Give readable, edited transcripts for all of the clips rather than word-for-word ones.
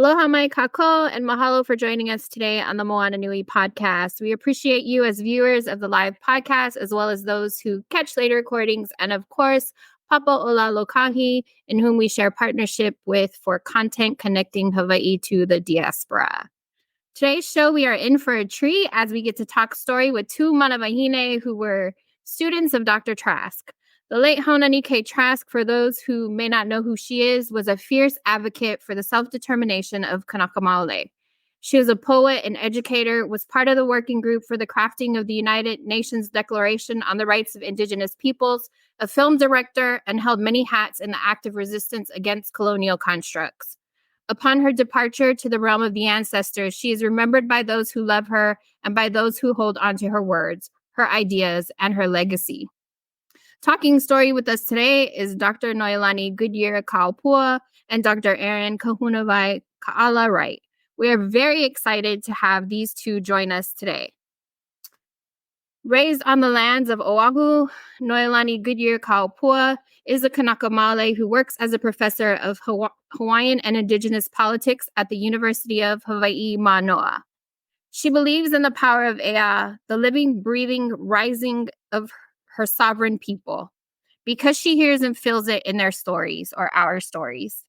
Aloha mai kakou, and mahalo for joining us today on the Moana Nui podcast. We appreciate you as viewers of the live podcast, as well as those who catch later recordings, and of course, Papa Ola Lokahi, in whom we share partnership with for content connecting Hawaii to the diaspora. Today's show, we are in for a treat as we get to talk story with two Manawahine who were students of Dr. Trask. The late Haunani-Kay Trask, for those who may not know who she is, was a fierce advocate for the self-determination of Kanaka Maoli. She was a poet and educator, was part of the working group for the crafting of the United Nations Declaration on the Rights of Indigenous Peoples, a film director, and held many hats in the active resistance against colonial constructs. Upon her departure to the realm of the ancestors, she is remembered by those who love her and by those who hold on to her words, her ideas, and her legacy. Talking story with us today is Dr. Noelani Goodyear Ka'opua and Dr. Erin Kahunawai Wright. We are very excited to have these two join us today. Raised on the lands of Oahu, Noelani Goodyear Ka'opua is a Kanaka Maoli who works as a professor of Hawaiian and Indigenous politics at the University of Hawaiʻi Manoa. She believes in the power of Ea, the living, breathing, rising of her sovereign people, because she hears and feels it in their stories, or our stories.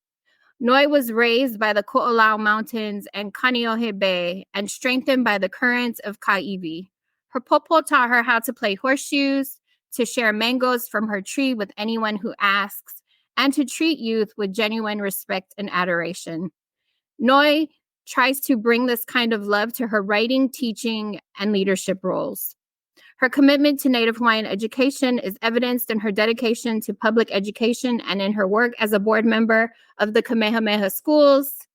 Noi was raised by the Ko'olau Mountains and Kaneohe Bay and strengthened by the currents of Kaiwi. Her popo taught her how to play horseshoes, to share mangoes from her tree with anyone who asks, and to treat youth with genuine respect and adoration. Noi tries to bring this kind of love to her writing, teaching, and leadership roles. Her commitment to Native Hawaiian education is evidenced in her dedication to public education and in her work as a board member of the Kamehameha Schools,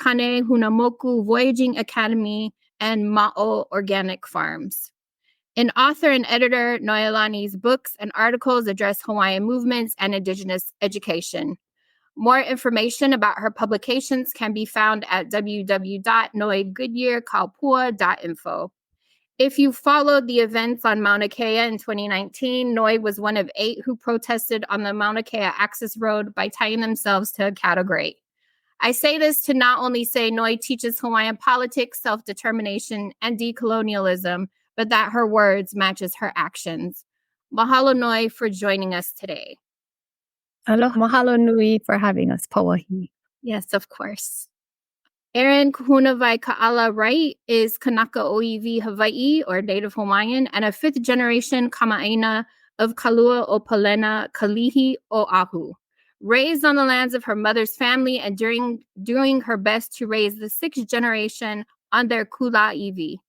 Kane Hunamoku Voyaging Academy, and Ma'o Organic Farms. An author and editor, Noelani's books and articles address Hawaiian movements and Indigenous education. More information about her publications can be found at www.noegoodyear-Ka'opua.info. If you followed the events on Mauna Kea in 2019, Noi was one of 8 who protested on the Mauna Kea access road by tying themselves to a cattle grate. I say this to not only say Noi teaches Hawaiian politics, self-determination, and decolonialism, but that her words matches her actions. Mahalo Noi for joining us today. Aloha, mahalo nui for having us, Pauahi. Yes, of course. Erin Kahunawai Wright is Kanaka O'iwi Hawaiʻi, or Native Hawaiian, and a 5th-generation kama'aina of Kaluaopulena, Kalihi, Oahu. Raised on the lands of her mother's family and doing her best to raise the 6th generation on their kula'iwi.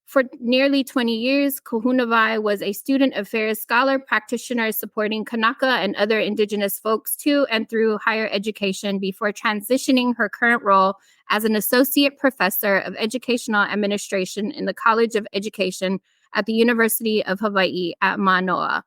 For nearly 20 years, Kahunawai was a student affairs scholar practitioner supporting Kanaka and other Indigenous folks to and through higher education before transitioning her current role as an associate professor of educational administration in the College of Education at the University of Hawaii at Manoa.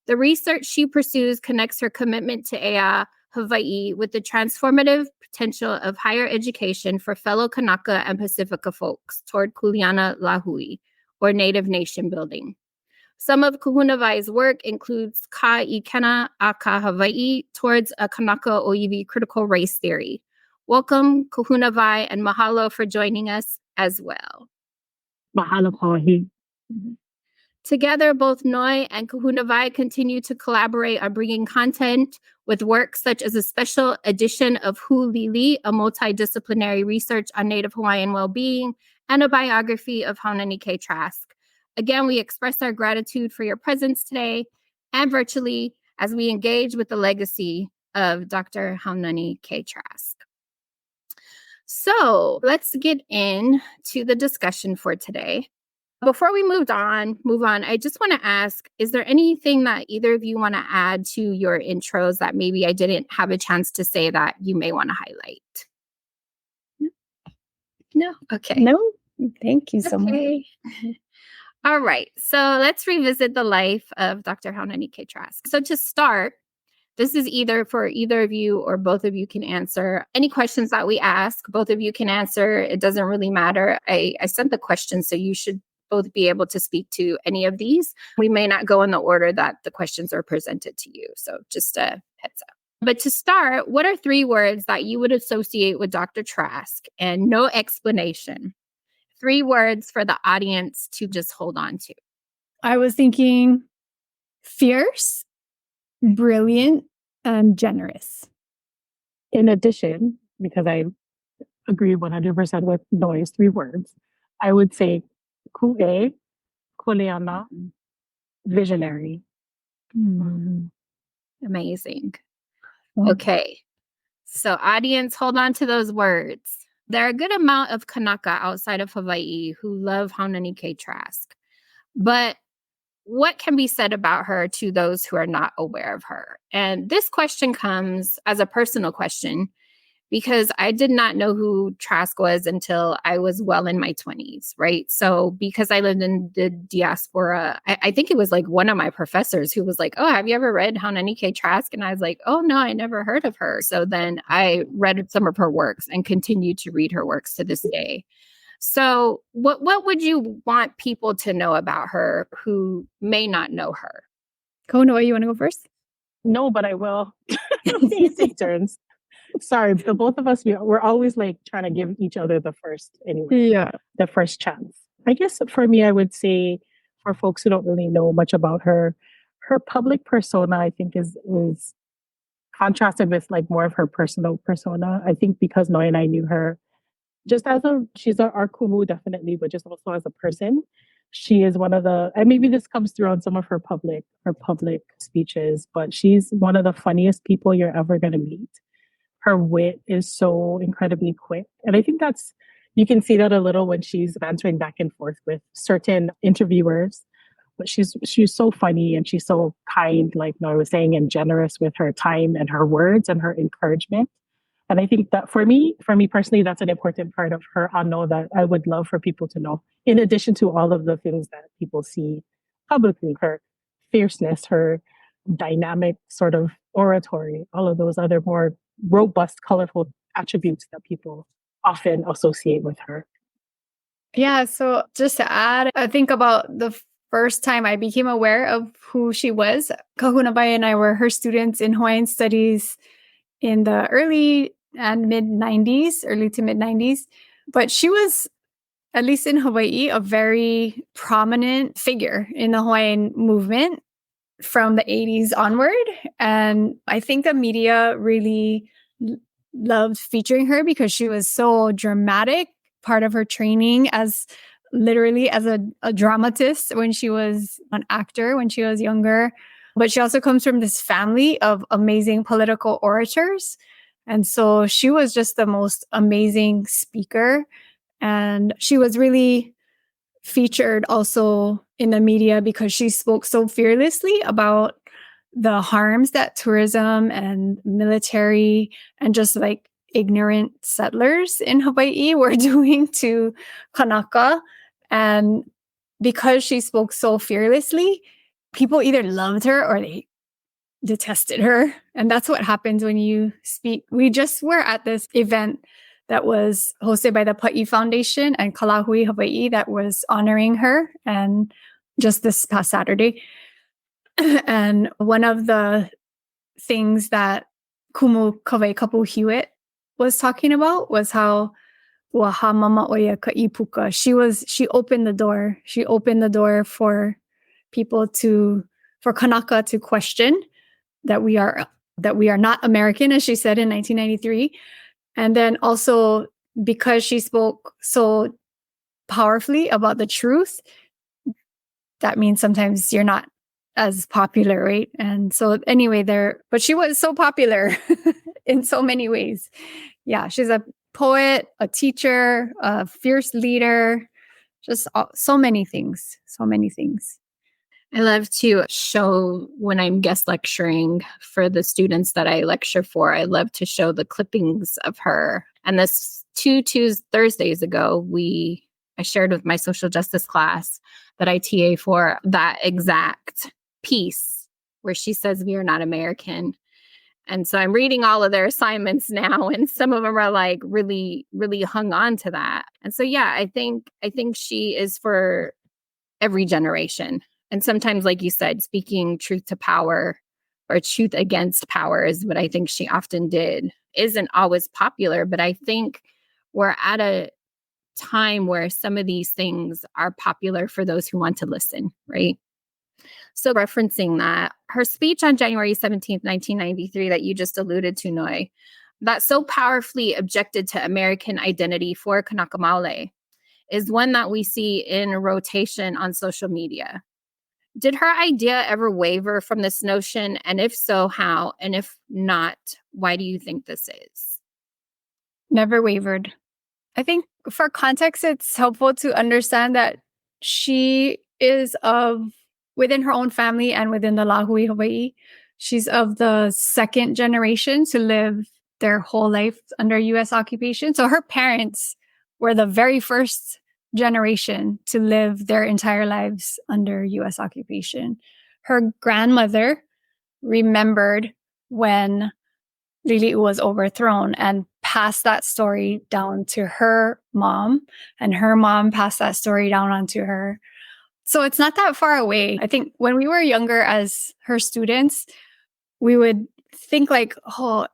The research she pursues connects her commitment to Ea, Hawaii, with the transformative potential of higher education for fellow Kanaka and Pacifica folks toward Kuleana Lahui, or Native Nation building. Some of Kahunawai's work includes Ka Ikena a Ka Hawaii towards a Kanaka O'iwi critical race theory. Welcome, Kahunawai, and mahalo for joining us as well. Mahalo, Pauahi. Together, both Noi and Kahunawai continue to collaborate on bringing content with works such as a special edition of Hulili, a multidisciplinary research on Native Hawaiian well-being, and a biography of Haunani-Kay Trask. Again, we express our gratitude for your presence today and virtually as we engage with the legacy of Dr. Haunani-Kay Trask. So let's get into the discussion for today. Before we move on, I just want to ask, is there anything that either of you want to add to your intros that maybe I didn't have a chance to say that you may want to highlight? No? Okay. No, thank you so much. All right. So let's revisit the life of Dr. Haunani-Kay Trask. So to start, this is either for either of you or both of you can answer any questions that we ask. Both of you can answer. It doesn't really matter. I sent the questions, so you should both be able to speak to any of these. We may not go in the order that the questions are presented to you. So just a heads up. But to start, what are 3 words that you would associate with Dr. Trask? And no explanation. 3 words for the audience to just hold on to. I was thinking fierce, brilliant, and generous. In addition, because I agree 100% with Noi's 3 words, I would say ku'e, kuleana, visionary. Amazing. Wow. Okay. So audience, hold on to those words. There are a good amount of Kanaka outside of Hawaii who love Haunani-Kay Trask. But what can be said about her to those who are not aware of her? And this question comes as a personal question because I did not know who Trask was until I was well in my 20s, right? So because I lived in the diaspora, I think it was like one of my professors who was like, oh, have you ever read Haunani-Kay Trask? And I was like, oh, no, I never heard of her. So then I read some of her works and continue to read her works to this day. So what would you want people to know about her who may not know her? Kahunawai, you want to go first? No, but I will. Please take turns. Sorry, the both of us, we're always like trying to give each other the first, the first chance. I guess for me, I would say for folks who don't really know much about her, her public persona, I think is contrasted with like more of her personal persona. I think because Noi and I knew her just as she's our kumu definitely, but just also as a person. She is one of and maybe this comes through on some of her public speeches, but she's one of the funniest people you're ever going to meet. Her wit is so incredibly quick. And I think you can see that a little when she's answering back and forth with certain interviewers. But she's so funny and she's so kind, like Nora was saying, and generous with her time and her words and her encouragement. And I think that for me personally, that's an important part of her ano that I would love for people to know. In addition to all of the things that people see publicly, her fierceness, her dynamic sort of oratory, all of those other more robust, colorful attributes that people often associate with her. Yeah, so just to add, I think about the first time I became aware of who she was. Kahunawai and I were her students in Hawaiian studies in the early to mid 90s. But she was, at least in Hawaii, a very prominent figure in the Hawaiian movement from the 80s onward. And I think the media really loved featuring her because she was so dramatic. Part of her training as a dramatist when she was an actor, when she was younger. But she also comes from this family of amazing political orators. And so she was just the most amazing speaker. And she was really featured also in the media because she spoke so fearlessly about the harms that tourism and military and just like ignorant settlers in Hawaii were doing to Kanaka. And because she spoke so fearlessly, people either loved her or they detested her. And that's what happens when you speak. We just were at this event that was hosted by the Pa'i Foundation and Kalahui Hawaii that was honoring her, and just this past Saturday. And one of the things that Kumu Kawai Kapu Hewitt was talking about was how Waha Mama Oya Ka'ipuka. She opened the door. She opened the door for people for Kanaka to question that we are not American, as she said in 1993. And then also because she spoke so powerfully about the truth, that means sometimes you're not as popular, right? And so anyway, but she was so popular in so many ways. Yeah, she's a poet, a teacher, a fierce leader, just so many things. I love to show when I'm guest lecturing for the students that I lecture for, I love to show the clippings of her. And this two Thursdays ago, I shared with my social justice class that I TA for that exact piece where she says we are not American. And so I'm reading all of their assignments now, and some of them are like really, really hung on to that. And so, yeah, I think she is for every generation. And sometimes, like you said, speaking truth to power or truth against power is what I think she often did, isn't always popular. But I think we're at a time where some of these things are popular for those who want to listen, right? So referencing that, her speech on January 17th, 1993, that you just alluded to, Noi, that so powerfully objected to American identity for Kanaka Maoli, is one that we see in rotation on social media. Did her idea ever waver from this notion? And if so, how? And if not, why do you think this is? Never wavered. I think for context, it's helpful to understand that she is within her own family and within the Lahui Hawaii, she's of the second generation to live their whole life under U.S. occupation. So her parents were the very first generation to live their entire lives under U.S. occupation. Her grandmother remembered when Lili'u was overthrown and passed that story down to her mom, and her mom passed that story down onto her. So it's not that far away. I think when we were younger as her students, we would think like, oh,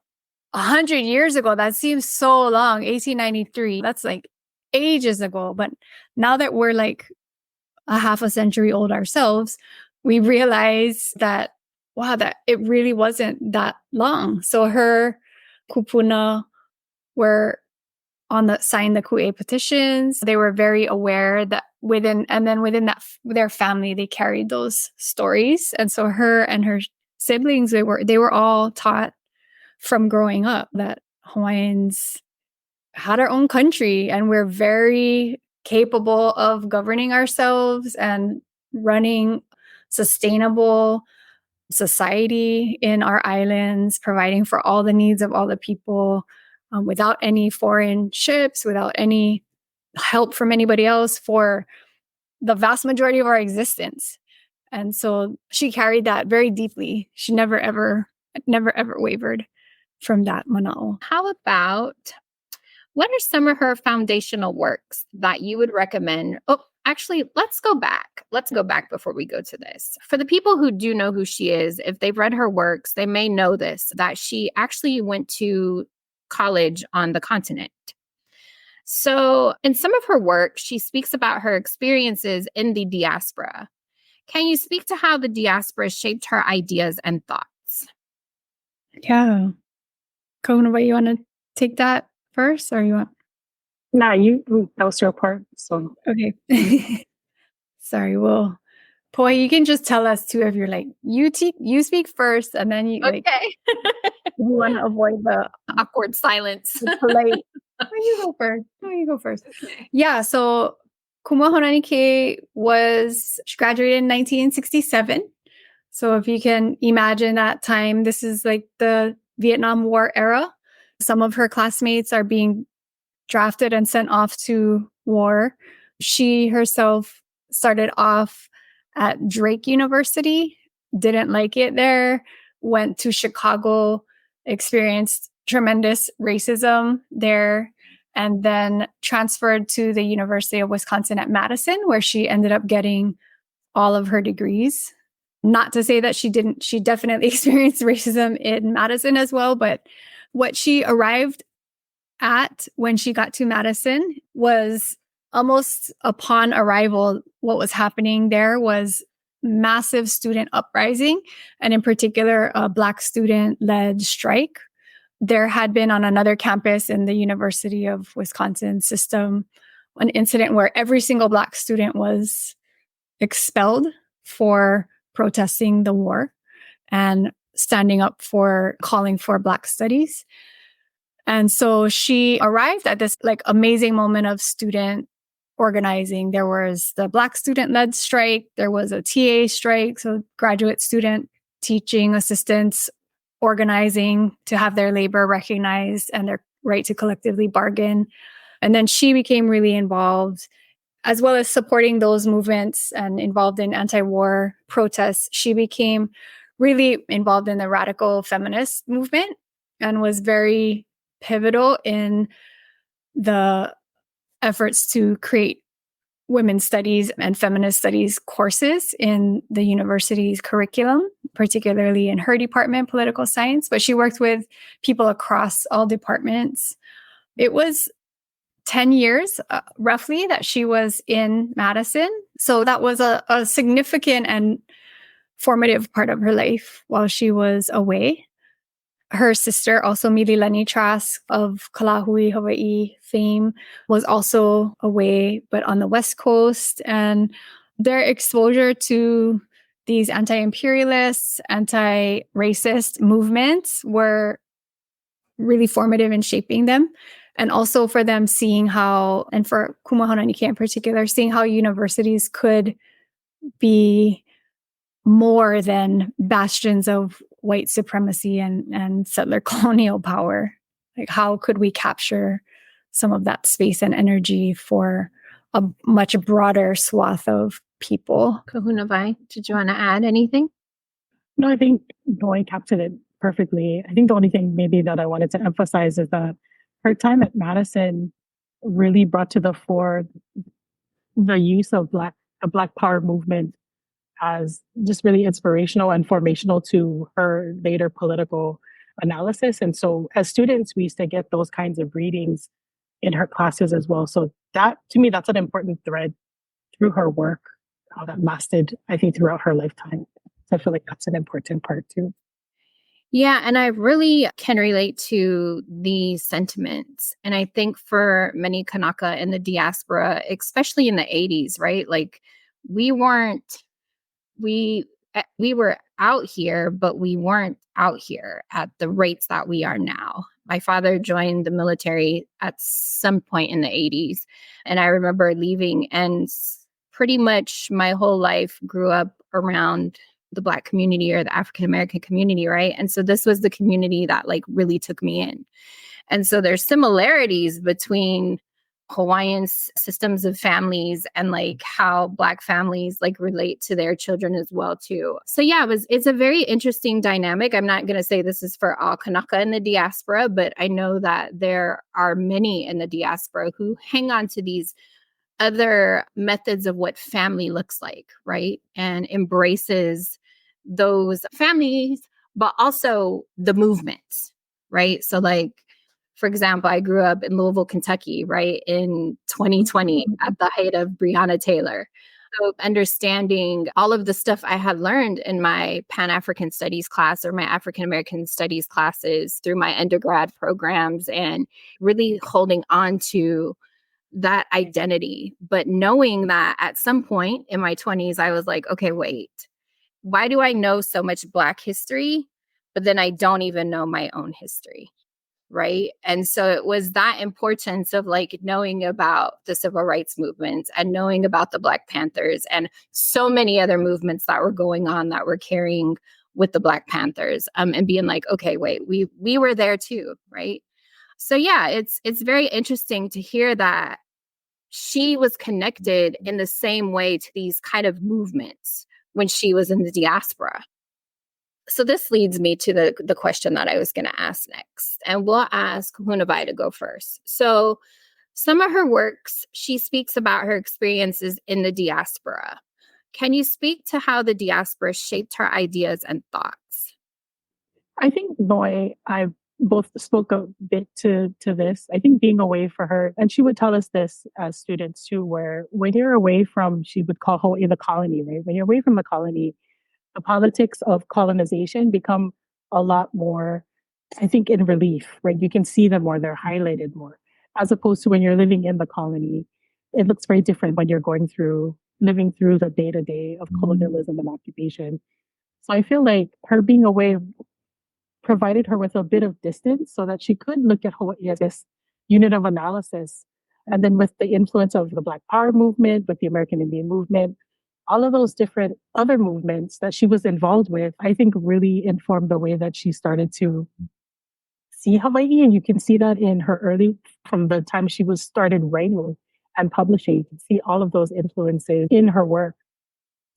100 years ago, that seems so long, 1893, that's like ages ago. But now that we're like a half a century old ourselves, we realize that, wow, that it really wasn't that long. So her kupuna were signed the Ku'e petitions. They were very aware that within that their family, they carried those stories. And so her and her siblings, they were all taught from growing up that Hawaiians had our own country and we're very capable of governing ourselves and running sustainable society in our islands, providing for all the needs of all the people without any foreign ships, without any help from anybody else for the vast majority of our existence. And so she carried that very deeply. She never, ever wavered from that mana'o. How about, what are some of her foundational works that you would recommend? Oh, actually, let's go back. Let's go back before we go to this. For the people who do know who she is, if they've read her works, they may know this, that she actually went to college on the continent. So in some of her work, she speaks about her experiences in the diaspora. Can you speak to how the diaspora shaped her ideas and thoughts? Yeah. Kahunawai, you want to take that first, or you want? Nah, that was your part. So okay. Sorry. Well, Poi, you can just tell us too if you're like you speak first, and then you okay. You want to avoid the awkward silence. The polite. You go first. No, you go first. Yeah. So Kuma Haunani-Kay she graduated in 1967. So if you can imagine that time, this is like the Vietnam War era. Some of her classmates are being drafted and sent off to war. She herself started off at Drake University, didn't like it there, went to Chicago, experienced tremendous racism there, and then transferred to the University of Wisconsin at Madison, where she ended up getting all of her degrees. Not to say that she definitely experienced racism in Madison as well, but what she arrived at when she got to Madison was almost upon arrival, what was happening there was massive student uprising, and in particular, a Black student-led strike. There had been on another campus in the University of Wisconsin system an incident where every single Black student was expelled for protesting the war and standing up for calling for Black studies. And so she arrived at this like amazing moment of student organizing. There was the Black student-led strike. There was a TA strike, so graduate student teaching assistants organizing to have their labor recognized and their right to collectively bargain. And then she became really involved, as well as supporting those movements and involved in anti-war protests. She became really involved in the radical feminist movement and was very pivotal in the efforts to create women's studies and feminist studies courses in the university's curriculum, particularly in her department, political science, but she worked with people across all departments. It was 10 years, roughly, that she was in Madison. So that was a significant and formative part of her life while she was away. Her sister, also Mililani Trask of Kalahui, Hawaii fame, was also away, but on the West Coast. And their exposure to these anti-imperialist, anti-racist movements were really formative in shaping them. And also for them seeing how, and for Kuma Haunani-Kay in particular, seeing how universities could be more than bastions of white supremacy and settler colonial power. Like, how could we capture some of that space and energy for a much broader swath of people? Kahunawai, did you want to add anything? No, I think Noi captured it perfectly. I think the only thing maybe that I wanted to emphasize is that her time at Madison really brought to the fore the use of the Black Power movement as just really inspirational and formational to her later political analysis. And so as students, we used to get those kinds of readings in her classes as well. So that, to me, that's an important thread through her work that lasted, I think, throughout her lifetime. So I feel like that's an important part too. Yeah, and I really can relate to these sentiments. And I think for many Kanaka in the diaspora, especially in the 80s, right? Like we were out here, but we weren't out here at the rates that we are now. My father joined the military at some point in the 80s. And I remember leaving, and pretty much my whole life grew up around the Black community or the African American community, right? And so this was the community that like really took me in. And so there's similarities between Hawaiian systems of families and like how Black families like relate to their children as well too. So yeah, it's a very interesting dynamic. I'm not going to say this is for all Kanaka in the diaspora, but I know that there are many in the diaspora who hang on to these other methods of what family looks like, right? And embraces those families, but also the movements, right? So like, for example, I grew up in Louisville, Kentucky, right, in 2020 at the height of Breonna Taylor. So understanding all of the stuff I had learned in my Pan-African Studies class or my African-American Studies classes through my undergrad programs, and really holding on to that identity. But knowing that at some point in my 20s, I was like, okay, wait, why do I know so much Black history, but then I don't even know my own history? Right. And so it was that importance of like knowing about the civil rights movement and knowing about the Black Panthers and so many other movements that were going on that were carrying with the Black Panthers, and being like, okay, wait, we were there too. Right. So yeah, it's very interesting to hear that she was connected in the same way to these kind of movements when she was in the diaspora. So this leads me to the question that I was going to ask next, and we'll ask Kahunawai to go first. So some of her works, she speaks about her experiences in the diaspora. Can you speak to how the diaspora shaped her ideas and thoughts? I think Noi, I both spoke a bit to this. I think being away for her, and she would tell us this as students too, where when you're away from, she would call Hawaii the colony, right? When you're away from the colony, the politics of colonization become a lot more, I think, in relief, right? You can see them more, they're highlighted more, as opposed to when you're living in the colony. It looks very different when you're living through the day-to-day of colonialism and occupation. So I feel like her being away provided her with a bit of distance so that she could look at Hawaii as this unit of analysis. And then with the influence of the Black Power movement, with the American Indian movement, all of those different other movements that she was involved with, I think really informed the way that she started to see Hawaii. And you can see that in her from the time she was started writing and publishing, you can see all of those influences in her work.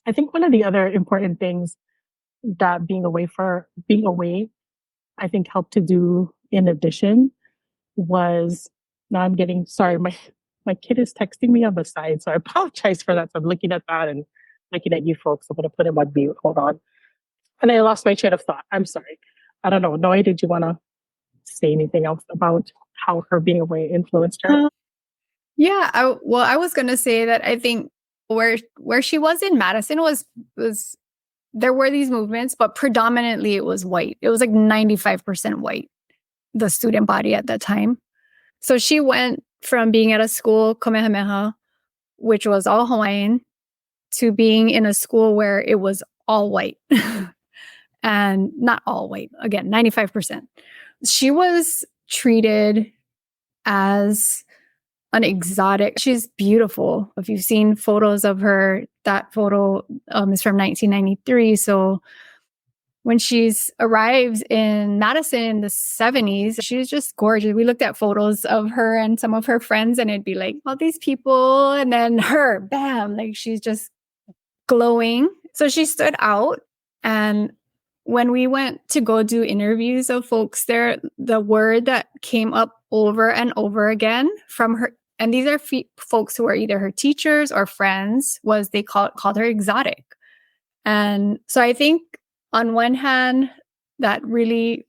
I think one of the other important things that being away, I think helped to do in addition was, now I'm getting, sorry, My kid is texting me on the side, so I apologize for that. So I'm looking at that and looking at you folks. I'm going to put him on mute. Hold on. And I lost my train of thought. I'm sorry. I don't know. Noe, did you want to say anything else about how her being away influenced her? Yeah, I was going to say that I think where she was in Madison was there were these movements, but predominantly it was white. It was like 95% white, the student body at that time. So she went from being at a school, Kamehameha, which was all Hawaiian, to being in a school where it was all white. And not all white, again, 95%. She was treated as an exotic. She's beautiful. If you've seen photos of her, that photo is from 1993. So when she's arrived in Madison in the 70s, she was just gorgeous. We looked at photos of her and some of her friends, and it'd be like all these people, and then her, bam, like she's just glowing. So she stood out. And when we went to go do interviews of folks there, the word that came up over and over again from her, and these are folks who are either her teachers or friends, was they called her exotic. And so I think on one hand, that really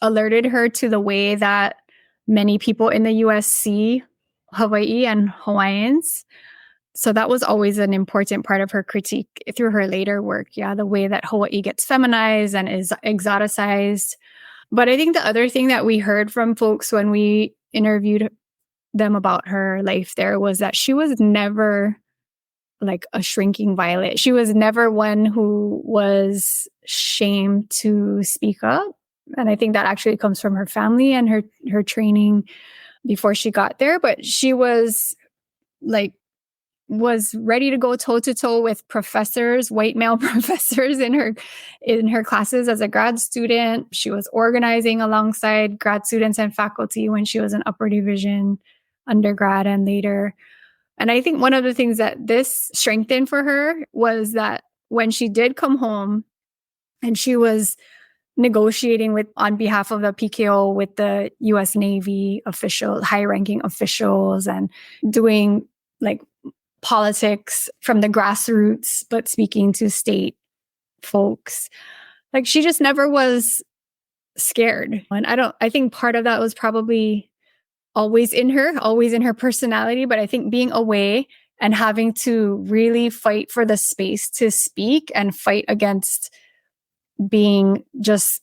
alerted her to the way that many people in the US see Hawaii and Hawaiians. So that was always an important part of her critique through her later work. Yeah, the way that Hawaii gets feminized and is exoticized. But I think the other thing that we heard from folks when we interviewed them about her life there was that she was never like a shrinking violet. She was never one who was shamed to speak up. And I think that actually comes from her family and her training before she got there. But she was ready to go toe to toe with professors, white male professors in her classes as a grad student. She was organizing alongside grad students and faculty when she was an upper division undergrad and later. And I think one of the things that this strengthened for her was that when she did come home and she was negotiating on behalf of the PKO with the US Navy officials, high-ranking officials, and doing like politics from the grassroots, but speaking to state folks. Like she just never was scared. And I think part of that was probably always in her personality, but I think being away and having to really fight for the space to speak and fight against being just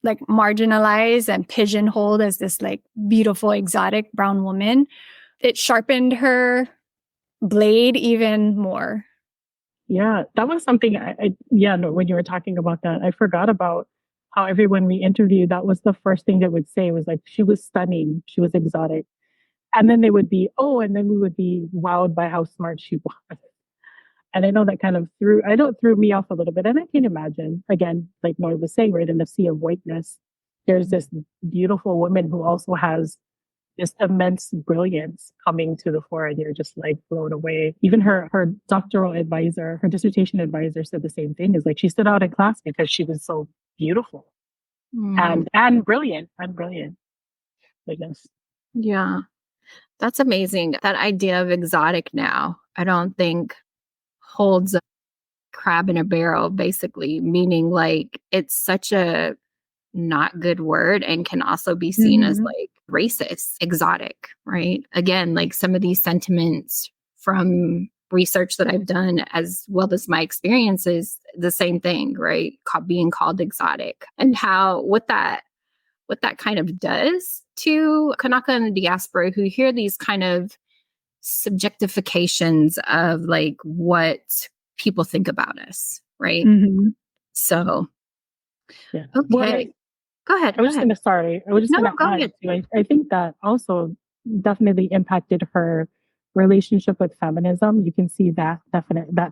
like marginalized and pigeonholed as this like beautiful, exotic brown woman, it sharpened her blade even more. Yeah, that was something when you were talking about that, I forgot about how everyone we interviewed, that was the first thing they would say was like, she was stunning, she was exotic. And then they would be, and then we would be wowed by how smart she was. And I know that kind of threw me off a little bit. And I can imagine, again, like Noy was saying, right in the sea of whiteness, there's this beautiful woman who also has this immense brilliance coming to the fore, and you're just like blown away. Even her doctoral advisor, her dissertation advisor said the same thing, is like she stood out in class because she was so beautiful and brilliant. I guess. Yeah. That's amazing. That idea of exotic now, I don't think holds a crab in a barrel, basically, meaning like it's such a not good word and can also be seen as like racist, exotic, right? Again, like some of these sentiments from research that I've done as well as my experiences, the same thing, right? Being called exotic, and how what that kind of does to Kanaka and the diaspora who hear these kind of subjectifications of like what people think about us, right? So, yeah. okay. Well, go ahead. I was just going to add too, I think that also definitely impacted her relationship with feminism. You can see that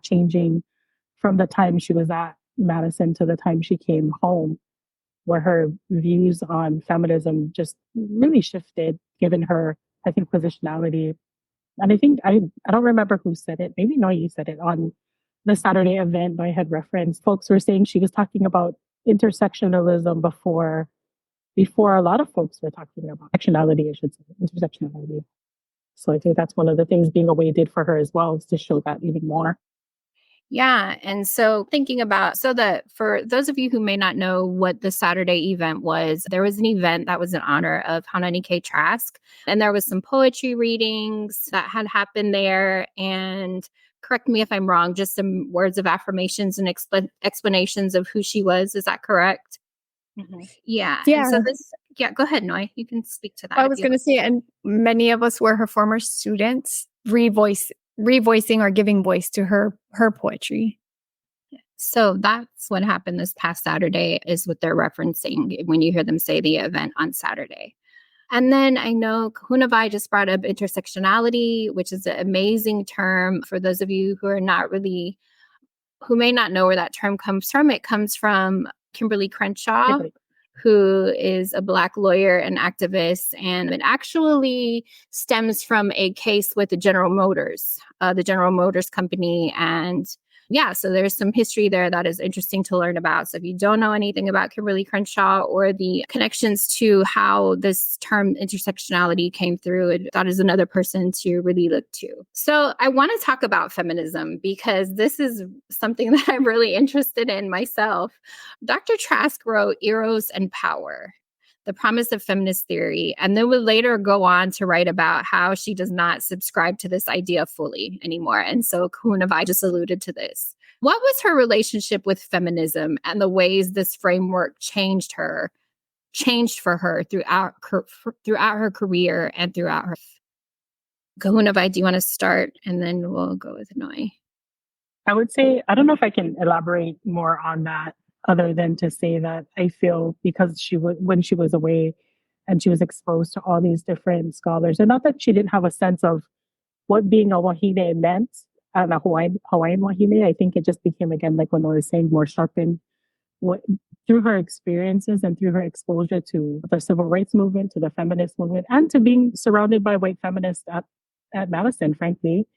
changing from the time she was at Madison to the time she came home, where her views on feminism just really shifted, given her, I think, positionality. And I think, I don't remember who said it. Maybe you said it on the Saturday event I had referenced. Folks were saying she was talking about intersectionalism before a lot of folks were talking about intersectionality. So I think that's one of the things being away did for her as well, is to show that even more. Yeah. And so thinking about, so that for those of you who may not know what the Saturday event was, there was an event that was in honor of Haunani-Kay Trask. And there was some poetry readings that had happened there. And correct me if I'm wrong, just some words of affirmations and explanations of who she was. Is that correct? Mm-hmm. Yeah. Yeah. And so go ahead, Noi. You can speak to that. I was going to say, and many of us were her former students, revoicing or giving voice to her poetry. So that's what happened this past Saturday, is what they're referencing when you hear them say the event on Saturday. And then I know Kahunawai just brought up intersectionality, which is an amazing term for those of you who may not know where that term comes from. It comes from Kimberly Crenshaw, who is a Black lawyer and activist. And it actually stems from a case with the General Motors company. And yeah, so there's some history there that is interesting to learn about. So if you don't know anything about Kimberly Crenshaw or the connections to how this term intersectionality came through, that is another person to really look to. So I want to talk about feminism because this is something that I'm really interested in myself. Dr. Trask wrote Eros and Power, the promise of feminist theory, and then would later go on to write about how she does not subscribe to this idea fully anymore. And so Kahunawai just alluded to this. What was her relationship with feminism and the ways this framework changed for her throughout her career and throughout her? Kahunawai, do you want to start? And then we'll go with Noi. I would say, I don't know if I can elaborate more on that, other than to say that I feel because when she was away and she was exposed to all these different scholars, and not that she didn't have a sense of what being a wahine meant, and a Hawaiian wahine, I think it just became, again, like when I was saying, more sharpened through her experiences and through her exposure to the civil rights movement, to the feminist movement, and to being surrounded by white feminists at Madison, frankly.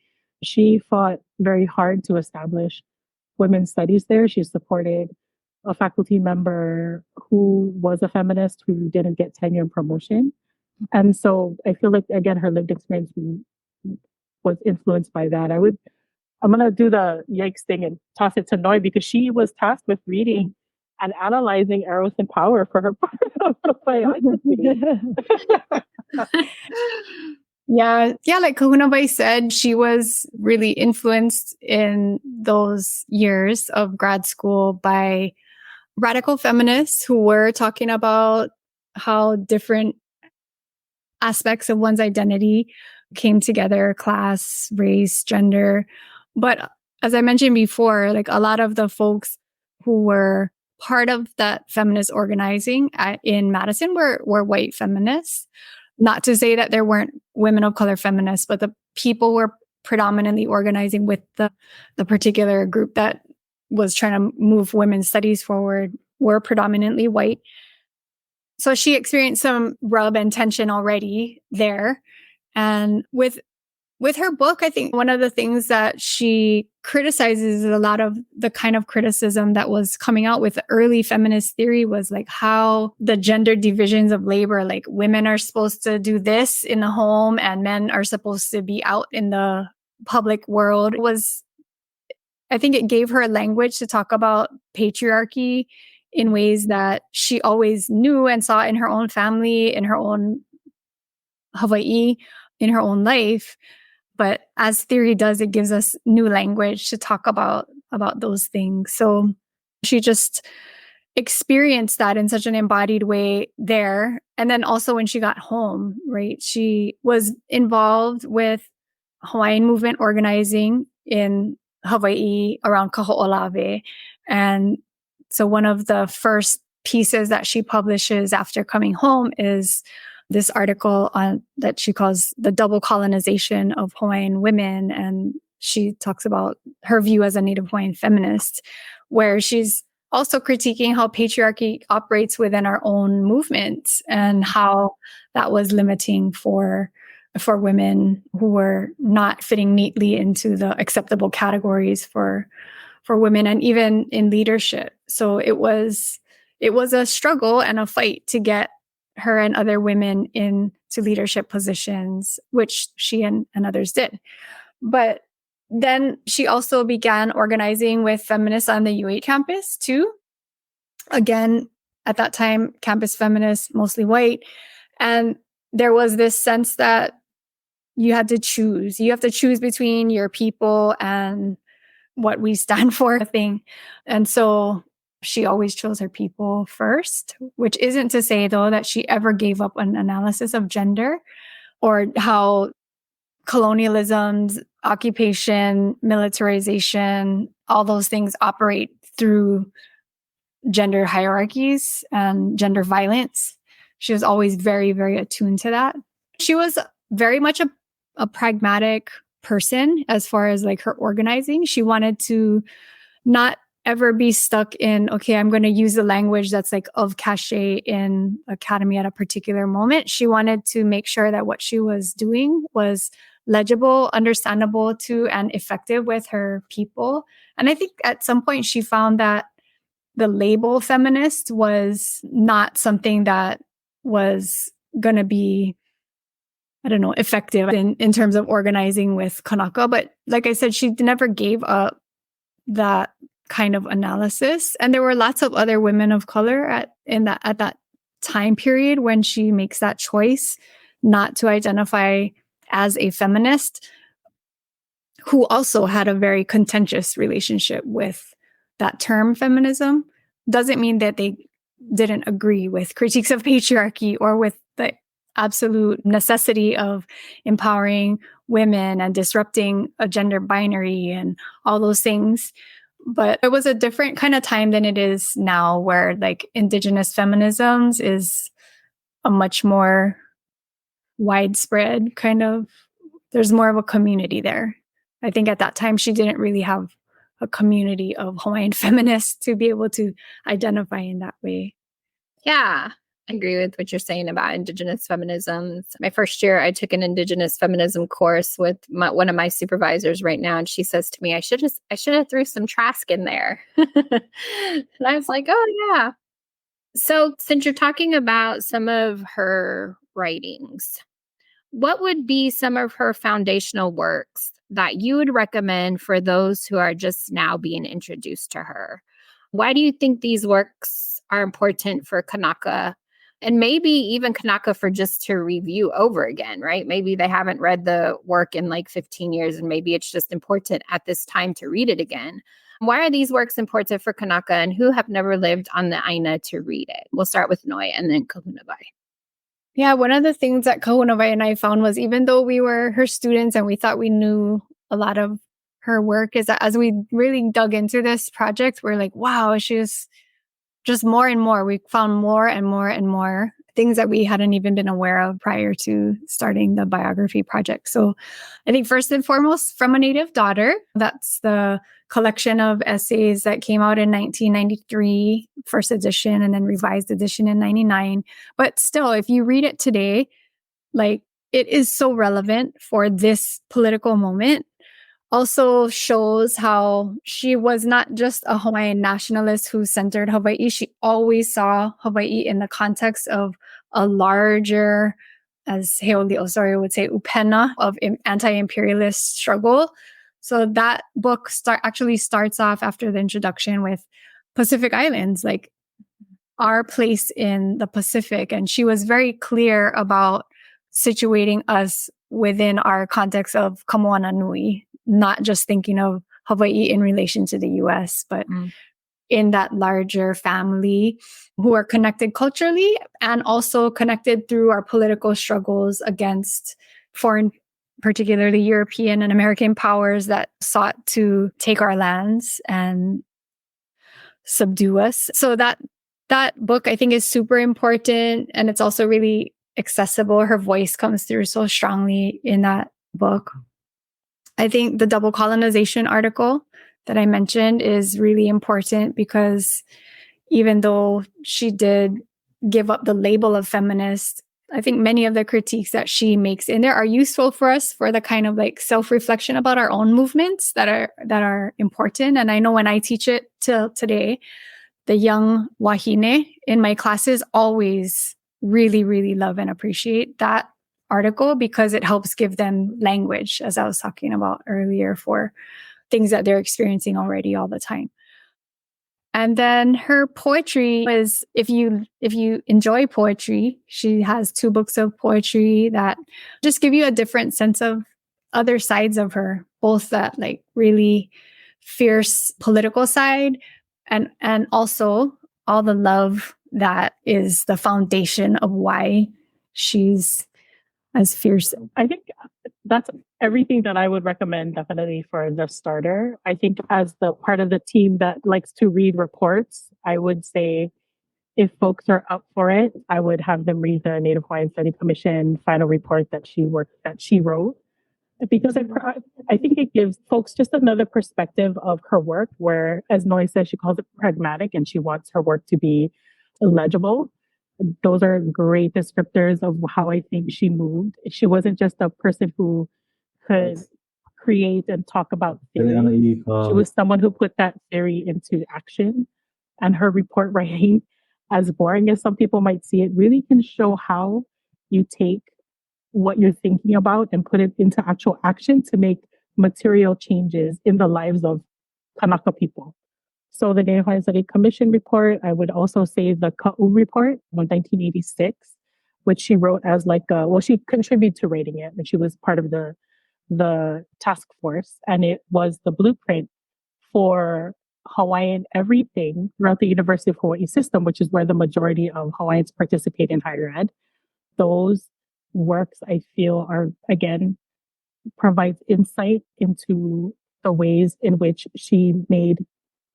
She fought very hard to establish women's studies there. She supported a faculty member who was a feminist who didn't get tenure and promotion. And so I feel like, again, her lived experience was influenced by that. I'm going to do the yikes thing and toss it to Noi, because she was tasked with reading and analyzing Eros and Power for her part of the biography. Yeah, like Kahunawai said, she was really influenced in those years of grad school by radical feminists who were talking about how different aspects of one's identity came together: class, race, gender. But as I mentioned before, like a lot of the folks who were part of that feminist organizing in Madison were white feminists. Not to say that there weren't women of color feminists, but the people were predominantly organizing with the particular group that was trying to move women's studies forward were predominantly white. So she experienced some rub and tension already there. And with her book, I think one of the things that she criticizes is a lot of the kind of criticism that was coming out with the early feminist theory was like how the gender divisions of labor, like women are supposed to do this in the home and men are supposed to be out in the public world. I think it gave her a language to talk about patriarchy in ways that she always knew and saw in her own family, in her own Hawaii, in her own life. But as theory does, it gives us new language to talk about those things. So she just experienced that in such an embodied way there. And then also when she got home, right, she was involved with Hawaiian movement organizing in Hawaii around Kaho'olawe. And so one of the first pieces that she publishes after coming home is this article that she calls The Double Colonization of Hawaiian Women. And she talks about her view as a Native Hawaiian feminist, where she's also critiquing how patriarchy operates within our own movements and how that was limiting for women who were not fitting neatly into the acceptable categories for women and even in leadership. So it was a struggle and a fight to get her and other women into to leadership positions, which she and others did. But then she also began organizing with feminists on the U8 campus too. Again, at that time, campus feminists, mostly white. And there was this sense that you had to choose. You have to choose between your people and what we stand for thing. And so she always chose her people first, which isn't to say, though, that she ever gave up an analysis of gender or how colonialism's occupation, militarization, all those things operate through gender hierarchies and gender violence. She was always very, very attuned to that. She was very much a pragmatic person as far as like her organizing. She wanted to not ever be stuck in, okay, I'm going to use the language that's like of cachet in academy at a particular moment. She wanted to make sure that what she was doing was legible, understandable to, and effective with her people. And I think at some point she found that the label feminist was not something that was going to be, I don't know, effective in terms of organizing with Kanaka. But like I said, she never gave up that kind of analysis. And there were lots of other women of color at that time period when she makes that choice not to identify as a feminist, who also had a very contentious relationship with that term feminism. Doesn't mean that they didn't agree with critiques of patriarchy or with the absolute necessity of empowering women and disrupting a gender binary and all those things. But it was a different kind of time than it is now, where like indigenous feminisms is a much more widespread kind of, there's more of a community there. I think at that time she didn't really have a community of Hawaiian feminists to be able to identify in that way. Yeah, I agree with what you're saying about indigenous feminism. My first year, I took an indigenous feminism course with one of my supervisors right now, and she says to me, "I should have threw some Trask in there." And I was like, "Oh yeah." So, since you're talking about some of her writings, what would be some of her foundational works that you would recommend for those who are just now being introduced to her? Why do you think these works are important for Kanaka, and maybe even Kanaka for just to review over again, right? Maybe they haven't read the work in like 15 years, and maybe it's just important at this time to read it again. Why are these works important for Kanaka and who have never lived on the Aina to read it? We'll start with Noi and then Kahunawai. Yeah, one of the things that Kahunawai and I found was, even though we were her students and we thought we knew a lot of her work, is that as we really dug into this project, we're like, wow, she's just more and more. We found more and more and more things that we hadn't even been aware of prior to starting the biography project. So I think first and foremost, From a Native Daughter, that's the collection of essays that came out in 1993, first edition, and then revised edition in 99. But still, if you read it today, like, it is so relevant for this political moment. Also shows how she was not just a Hawaiian nationalist who centered Hawaii. She always saw Hawaii in the context of a larger, as Heoli Osorio would say, upena of anti-imperialist struggle. So that book actually starts off after the introduction with Pacific Islands, like our place in the Pacific. And she was very clear about situating us within our context of Moana Nui, not just thinking of Hawaii in relation to the US, but in that larger family who are connected culturally and also connected through our political struggles against foreign, particularly European and American powers that sought to take our lands and subdue us. So that book, I think, is super important. And it's also really accessible. Her voice comes through so strongly in that book. I think the double colonization article that I mentioned is really important because even though she did give up the label of feminist, I think many of the critiques that she makes in there are useful for us for the kind of like self-reflection about our own movements that are important. And I know when I teach it till today, the young wahine in my classes always really, really love and appreciate that article because it helps give them language, as I was talking about earlier, for things that they're experiencing already all the time. And then her poetry is, if you enjoy poetry, she has 2 books of poetry that just give you a different sense of other sides of her, both that like really fierce political side and also all the love that is the foundation of why she's as fierce. I think that's everything that I would recommend definitely for the starter. I think as the part of the team that likes to read reports, I would say if folks are up for it, I would have them read the Native Hawaiian Study Commission final report that she wrote. Because I think it gives folks just another perspective of her work where, as Noi says, she calls it pragmatic and she wants her work to be legible. Those are great descriptors of how I think she moved. She wasn't just a person who could create and talk about theory. She was someone who put that theory into action. And her report writing, as boring as some people might see it, really can show how you take what you're thinking about and put it into actual action to make material changes in the lives of Kanaka people. So the Native Hawaiian Study Commission report, I would also say the Ka'u report from 1986, which she wrote as she contributed to writing it, and she was part of the task force. And it was the blueprint for Hawaiian everything throughout the University of Hawaiʻi system, which is where the majority of Hawaiians participate in higher ed. Those works, I feel, are, again, provides insight into the ways in which she made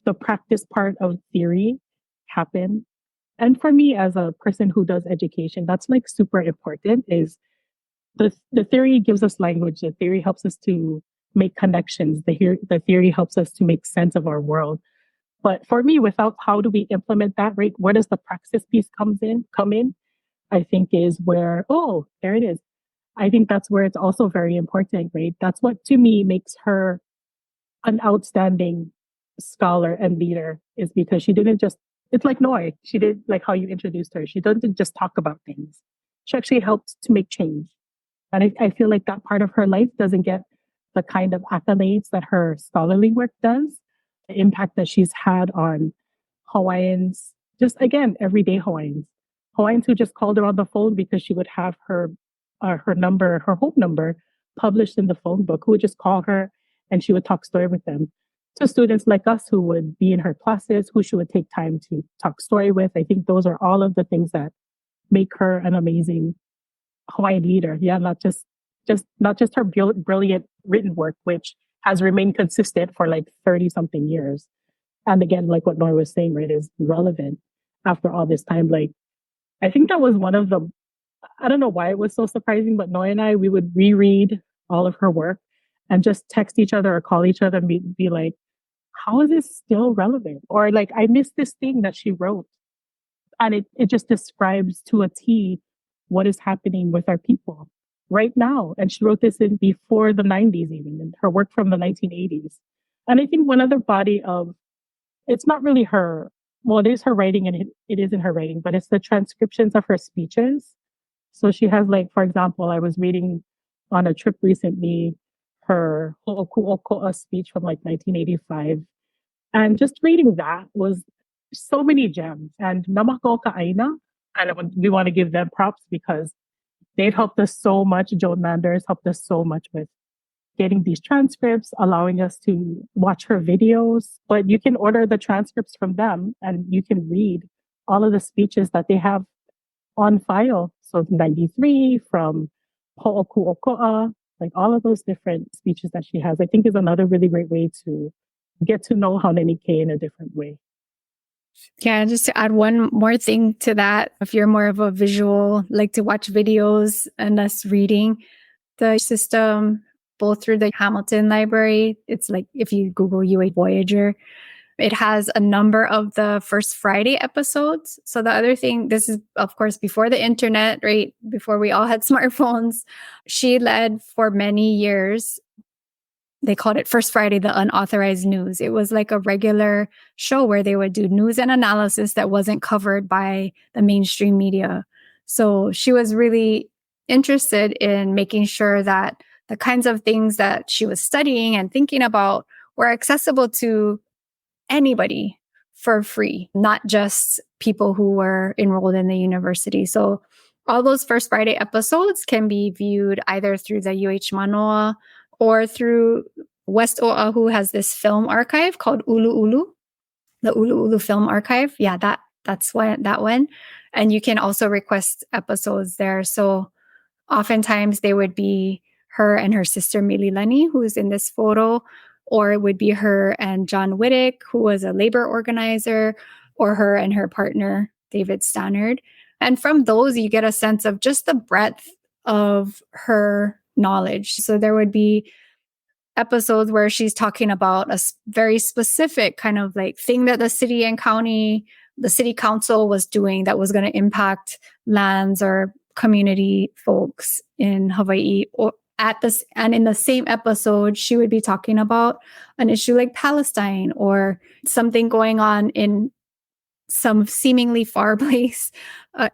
the practice part of theory happen. And for me, as a person who does education, that's like super important, is the theory gives us language. The theory helps us to make connections. The theory helps us to make sense of our world. But for me, without how do we implement that, right? Where does the praxis piece come in? I think is where, there it is. I think that's where it's also very important, right? That's what to me makes her an outstanding scholar and leader, is because she didn't just, it's like Noi, she did like how you introduced her. She doesn't just talk about things. She actually helped to make change. And I feel like that part of her life doesn't get the kind of accolades that her scholarly work does. The impact that she's had on Hawaiians, just again, everyday Hawaiians who just called her on the phone because she would have her number, her home number, published in the phone book, who would just call her and she would talk story with them. To students like us who would be in her classes, who she would take time to talk story with. I think those are all of the things that make her an amazing Hawaiian leader. Yeah, not just her brilliant written work, which has remained consistent for like 30 something years. And again, like what Nora was saying, right, is relevant after all this time. Like, I think that was one of the, I don't know why it was so surprising, but Noi and I, we would reread all of her work and just text each other or call each other and be like, how is this still relevant? Or like, I missed this thing that she wrote. And it just describes to a T what is happening with our people right now. And she wrote this in before the 90s even, and her work from the 1980s. And I think one other body of, it's not really her, well, it is her writing and it is in her writing, but it's the transcriptions of her speeches. So she has, like, for example, I was reading on a trip recently, her Ho'oku'oko'a speech from like 1985. And just reading that was so many gems. And Namako Ka'aina, and we want to give them props because they've helped us so much. Joan Manders helped us so much with getting these transcripts, allowing us to watch her videos. But you can order the transcripts from them and you can read all of the speeches that they have on file. So 93 from Ho'oku'oko'a, like all of those different speeches that she has, I think is another really great way to get to know Haunani-Kay in a different way. Yeah, just to add one more thing to that, if you're more of a visual, like to watch videos and us reading, the system, both through the Hamilton Library, it's like if you Google UA Voyager, it has a number of the First Friday episodes. So the other thing, this is, of course, before the internet, right? Before we all had smartphones. She led for many years. They called it First Friday, the unauthorized news. It was like a regular show where they would do news and analysis that wasn't covered by the mainstream media. So she was really interested in making sure that the kinds of things that she was studying and thinking about were accessible to anybody for free, not just people who were enrolled in the university. So all those First Friday episodes can be viewed either through the UH Manoa or through West Oahu has this film archive called Ulu Ulu, the Ulu Ulu Film Archive. Yeah, that's that one. And you can also request episodes there. So oftentimes they would be her and her sister Mililani, who's in this photo, or it would be her and John Whittick, who was a labor organizer, or her and her partner, David Stannard. And from those, you get a sense of just the breadth of her knowledge. So there would be episodes where she's talking about a very specific kind of like thing that the city council was doing that was going to impact lands or community folks in Hawaii. And in the same episode, she would be talking about an issue like Palestine or something going on in some seemingly far place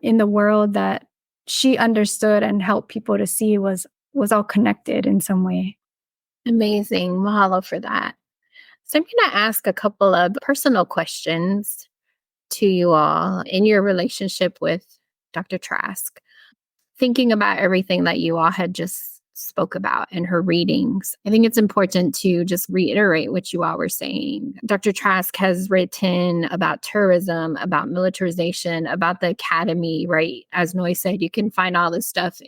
in the world that she understood and helped people to see was all connected in some way. Amazing. Mahalo for that. So I'm going to ask a couple of personal questions to you all in your relationship with Dr. Trask. Thinking about everything that you all had just spoke about in her readings, I think it's important to just reiterate what you all were saying. Dr. Trask has written about tourism, about militarization, about the academy, right? As Noi said, you can find all this stuff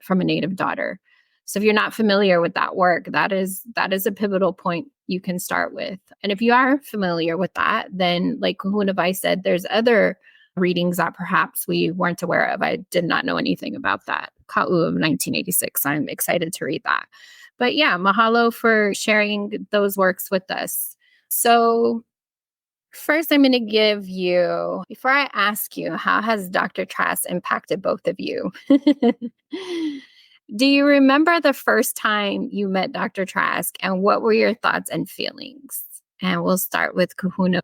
From a Native Daughter. So if you're not familiar with that work, that is a pivotal point you can start with. And if you are familiar with that, then like Kahunawai said, there's other readings that perhaps we weren't aware of. I did not know anything about that. Ka'u of 1986. I'm excited to read that. But yeah, mahalo for sharing those works with us. So first, I'm going to give you, before I ask you, how has Dr. Trask impacted both of you? Do you remember the first time you met Dr. Trask and what were your thoughts and feelings? And we'll start with Kahuna.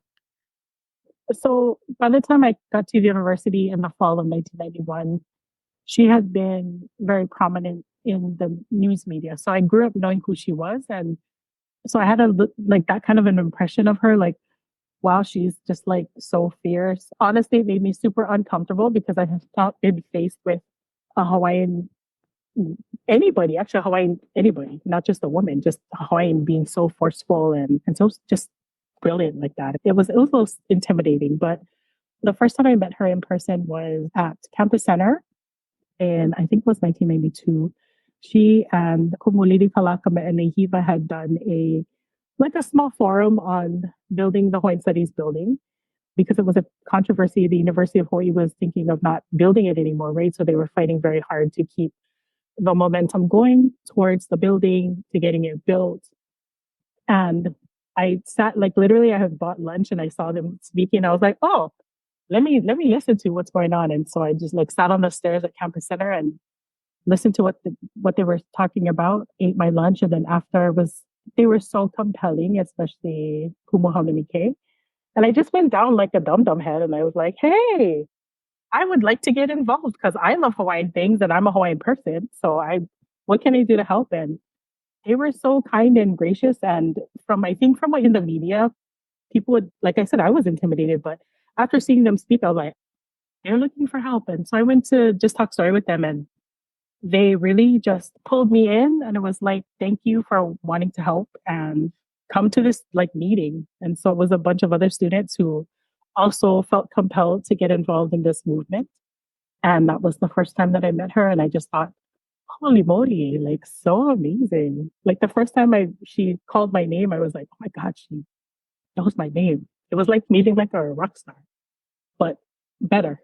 So by the time I got to the university in the fall of 1991, she had been very prominent in the news media. So I grew up knowing who she was. And so I had that kind of an impression of her, like, wow, she's just like so fierce. Honestly, it made me super uncomfortable because I have not been faced with a Hawaiian anybody, not just a woman, just a Hawaiian being so forceful and so just brilliant like that. It was a little intimidating, but the first time I met her in person was at Campus Center, and I think it was 1992. She and Kumulili Kalakama and Nehiva had done a small forum on building the Hawaiian Studies building because it was a controversy. The University of Hawaii was thinking of not building it anymore, right? So they were fighting very hard to keep the momentum going towards the building, to getting it built. And I sat, literally I had bought lunch and I saw them speaking. I was like, oh, let me listen to what's going on. And so I just sat on the stairs at Campus Center and listened to what they were talking about, ate my lunch. And then after they were so compelling, especially Haunani-Kay. And I just went down like a dum-dum head and I was like, hey, I would like to get involved because I love Hawaiian things and I'm a Hawaiian person. So what can I do to help? And they were so kind and gracious. And from what in the media, people would, like I said, I was intimidated, but after seeing them speak, I was like, they're looking for help. And so I went to just talk story with them and they really just pulled me in. And it was like, thank you for wanting to help and come to this meeting. And so it was a bunch of other students who also felt compelled to get involved in this movement. And that was the first time that I met her. And I just thought, holy moly, so amazing. The first time she called my name, I was like, oh my God, she knows my name. It was like meeting a rock star, but better.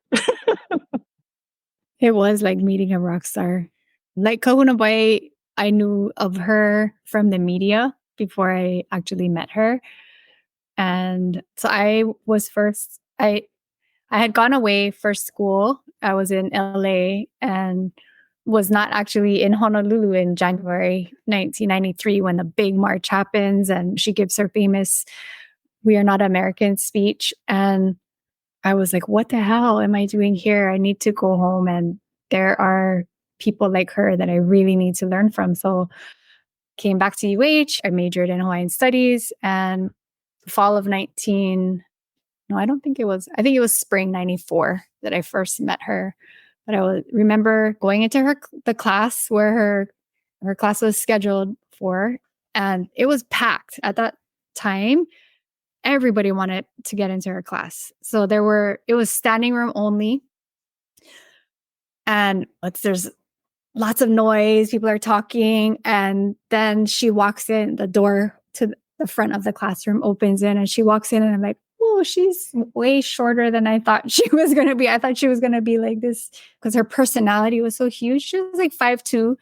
It was like meeting a rock star. Like Kahunawai, I knew of her from the media before I actually met her. And so I had gone away for school. I was in LA and was not actually in Honolulu in January 1993 when the big march happens and she gives her famous "We Are Not American" speech. And I was like, what the hell am I doing here? I need to go home. And there are people like her that I really need to learn from. So came back to UH. I majored in Hawaiian studies, and fall of I think it was spring 94 that I first met her. But I remember going into the class where her class was scheduled for, and it was packed at that time. Everybody wanted to get into her class. So it was standing room only. And there's lots of noise. People are talking. And then she walks in, the door to the front of the classroom opens in, and she walks in, and I'm like, oh, she's way shorter than I thought she was going to be. I thought she was going to be like this because her personality was so huge. She was like 5'2".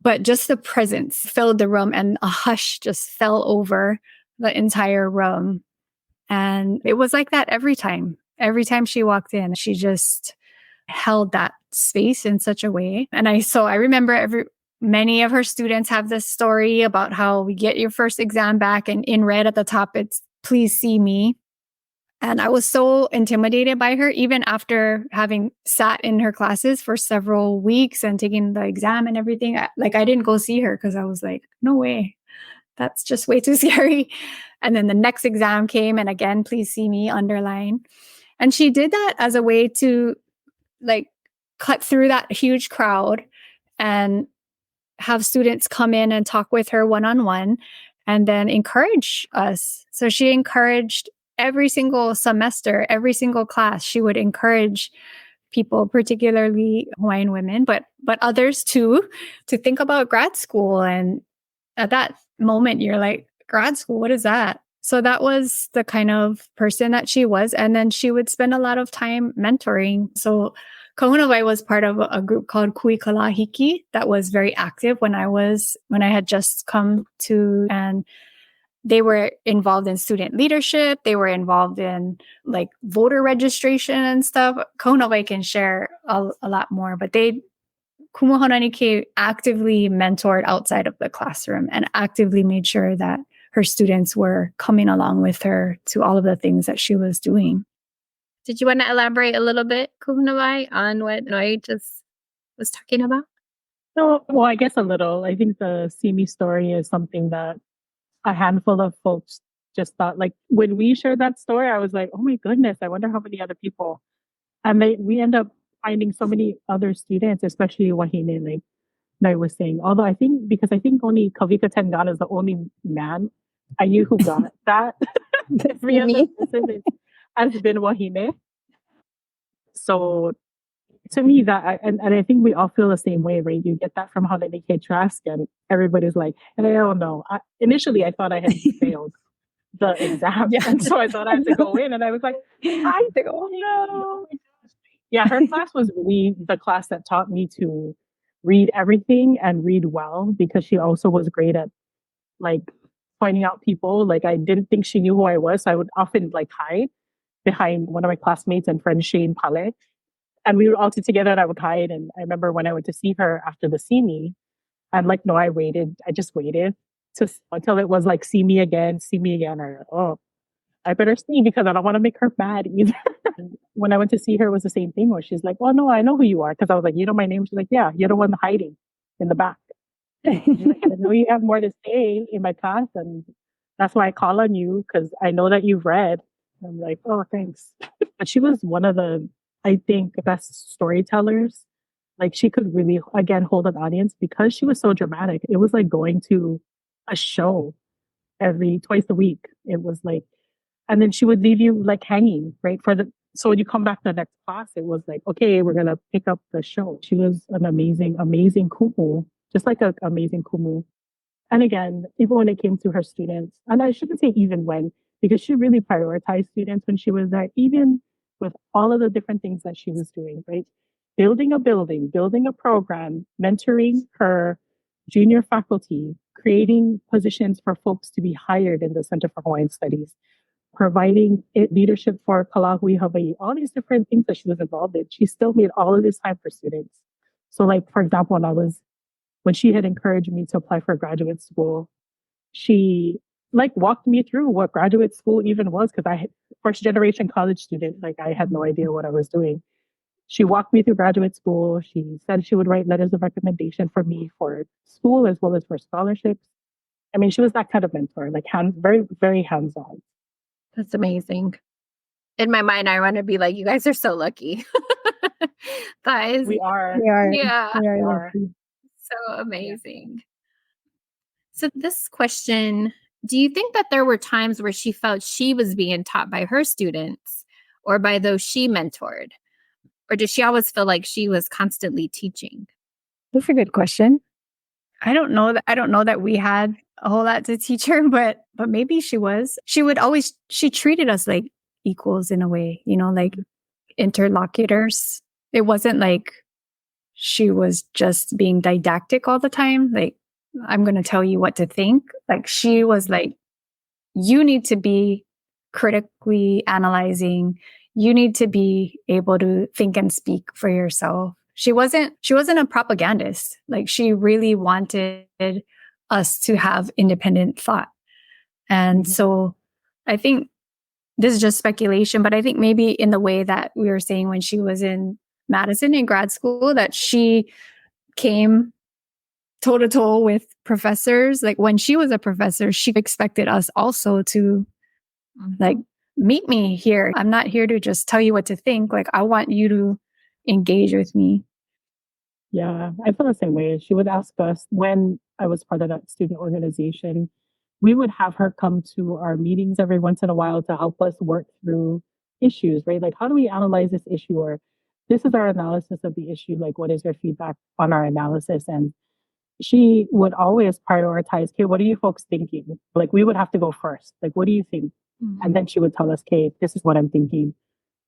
But just the presence filled the room, and a hush just fell over the entire room. And it was like that every time. Every time she walked in, she just held that space in such a way. And I remember many of her students have this story about how we get your first exam back, and in red at the top, it's "Please see me." And I was so intimidated by her, even after having sat in her classes for several weeks and taking the exam and everything. I didn't go see her because I was like, no way. That's just way too scary. And then the next exam came, and again, "Please see me," underline. And she did that as a way to cut through that huge crowd and have students come in and talk with her one-on-one, and then encourage us. So she encouraged every single semester, every single class. She would encourage people, particularly Hawaiian women, but others too, to think about grad school. And at that moment, you're like, grad school, what is that? So that was the kind of person that she was. And then she would spend a lot of time mentoring. So Kahunawai was part of a group called Kui Kalahiki that was very active when I had just come to, and they were involved in student leadership. They were involved in voter registration and stuff. Kahunawai can share a lot more, but Kumu Haunani-Kay actively mentored outside of the classroom and actively made sure that her students were coming along with her to all of the things that she was doing. Did you want to elaborate a little bit, Kahunawai, on what Noi just was talking about? No, well, I guess a little. I think the See Me story is something that a handful of folks just thought, when we shared that story, I was like, oh my goodness, I wonder how many other people. And we end up finding so many other students, especially Wahine, like Noi was saying. Although I think only Kavika Tengana is the only man I knew who got that. Every other person has been Wahine. So to me, that and I think we all feel the same way, right? You get that from Haunani-Kay Trask, and everybody's like, hell no. Initially, I thought I had failed the exam, and so I thought I had to go in, and I was like, I think, oh no. Yeah, her class was really the class that taught me to read everything and read well, because she also was great at pointing out people. I didn't think she knew who I was, so I would often hide behind one of my classmates and friend Shane Pale. And we were all together, and I would hide. And I remember when I went to see her after the See Me, I'm like, no, I just waited until it was see me again. Or, I better see, because I don't want to make her mad either. When I went to see her, it was the same thing where she's like, oh no, I know who you are. Because I was like, you know my name? She's like, yeah, you're the one hiding in the back. She's like, I know you have more to say in my class, and that's why I call on you, because I know that you've read. I'm like, oh, thanks. But she was one of the, I think, best storytellers. She could really, again, hold an audience because she was so dramatic. It was like going to a show twice a week. It was and then she would leave you hanging, right? So when you come back to the next class, it was okay, we're going to pick up the show. She was an amazing, amazing kumu, just like an amazing kumu. And again, even when it came to her students, and I shouldn't say even when, because she really prioritized students when she was there, even with all of the different things that she was doing, right? Building a building, building a program, mentoring her junior faculty, creating positions for folks to be hired in the Center for Hawaiian Studies, providing leadership for Kalahu Hawaii, all these different things that she was involved in. She still made all of this time for students. So for example, when she had encouraged me to apply for graduate school, she walked me through what graduate school even was, because I had first generation college student, I had no idea what I was doing. She walked me through graduate school. She said she would write letters of recommendation for me for school as well as for scholarships. I mean, she was that kind of mentor, like very, very hands-on. That's amazing. In my mind, I want to be like, you guys are so lucky. That is, We are. yeah, We are We are. lucky. so amazing. So this question, do you think that there were times where she felt she was being taught by her students or by those she mentored? Or did she always feel like she was constantly teaching? That's a good question. I don't know that we had a whole lot to teach her, but maybe she was. She treated us like equals in a way, like interlocutors. It wasn't like she was just being didactic all the time. Like, I'm going to tell you what to think. Like, she was like, you need to be critically analyzing. You need to be able to think and speak for yourself. She wasn't a propagandist. Like, she really wanted us to have independent thought. And so I think this is just speculation, but I think maybe in the way that we were saying when she was in Madison in grad school, that she came toe to toe with professors. Like, when she was a professor, she expected us also to like, meet me here. I'm not here to just tell you what to think. Like, I want you to engage with me. Yeah, I feel the same way. She would ask us when I was part of that student organization, we would have her come to our meetings every once in a while to help us work through issues, right? Like, how do we analyze this issue? Or this is our analysis of the issue. Like, what is your feedback on our analysis? And she would always prioritize, okay, what are you folks thinking? Like, we would have to go first. Like, what do you think? And then she would tell us, okay, this is what I'm thinking.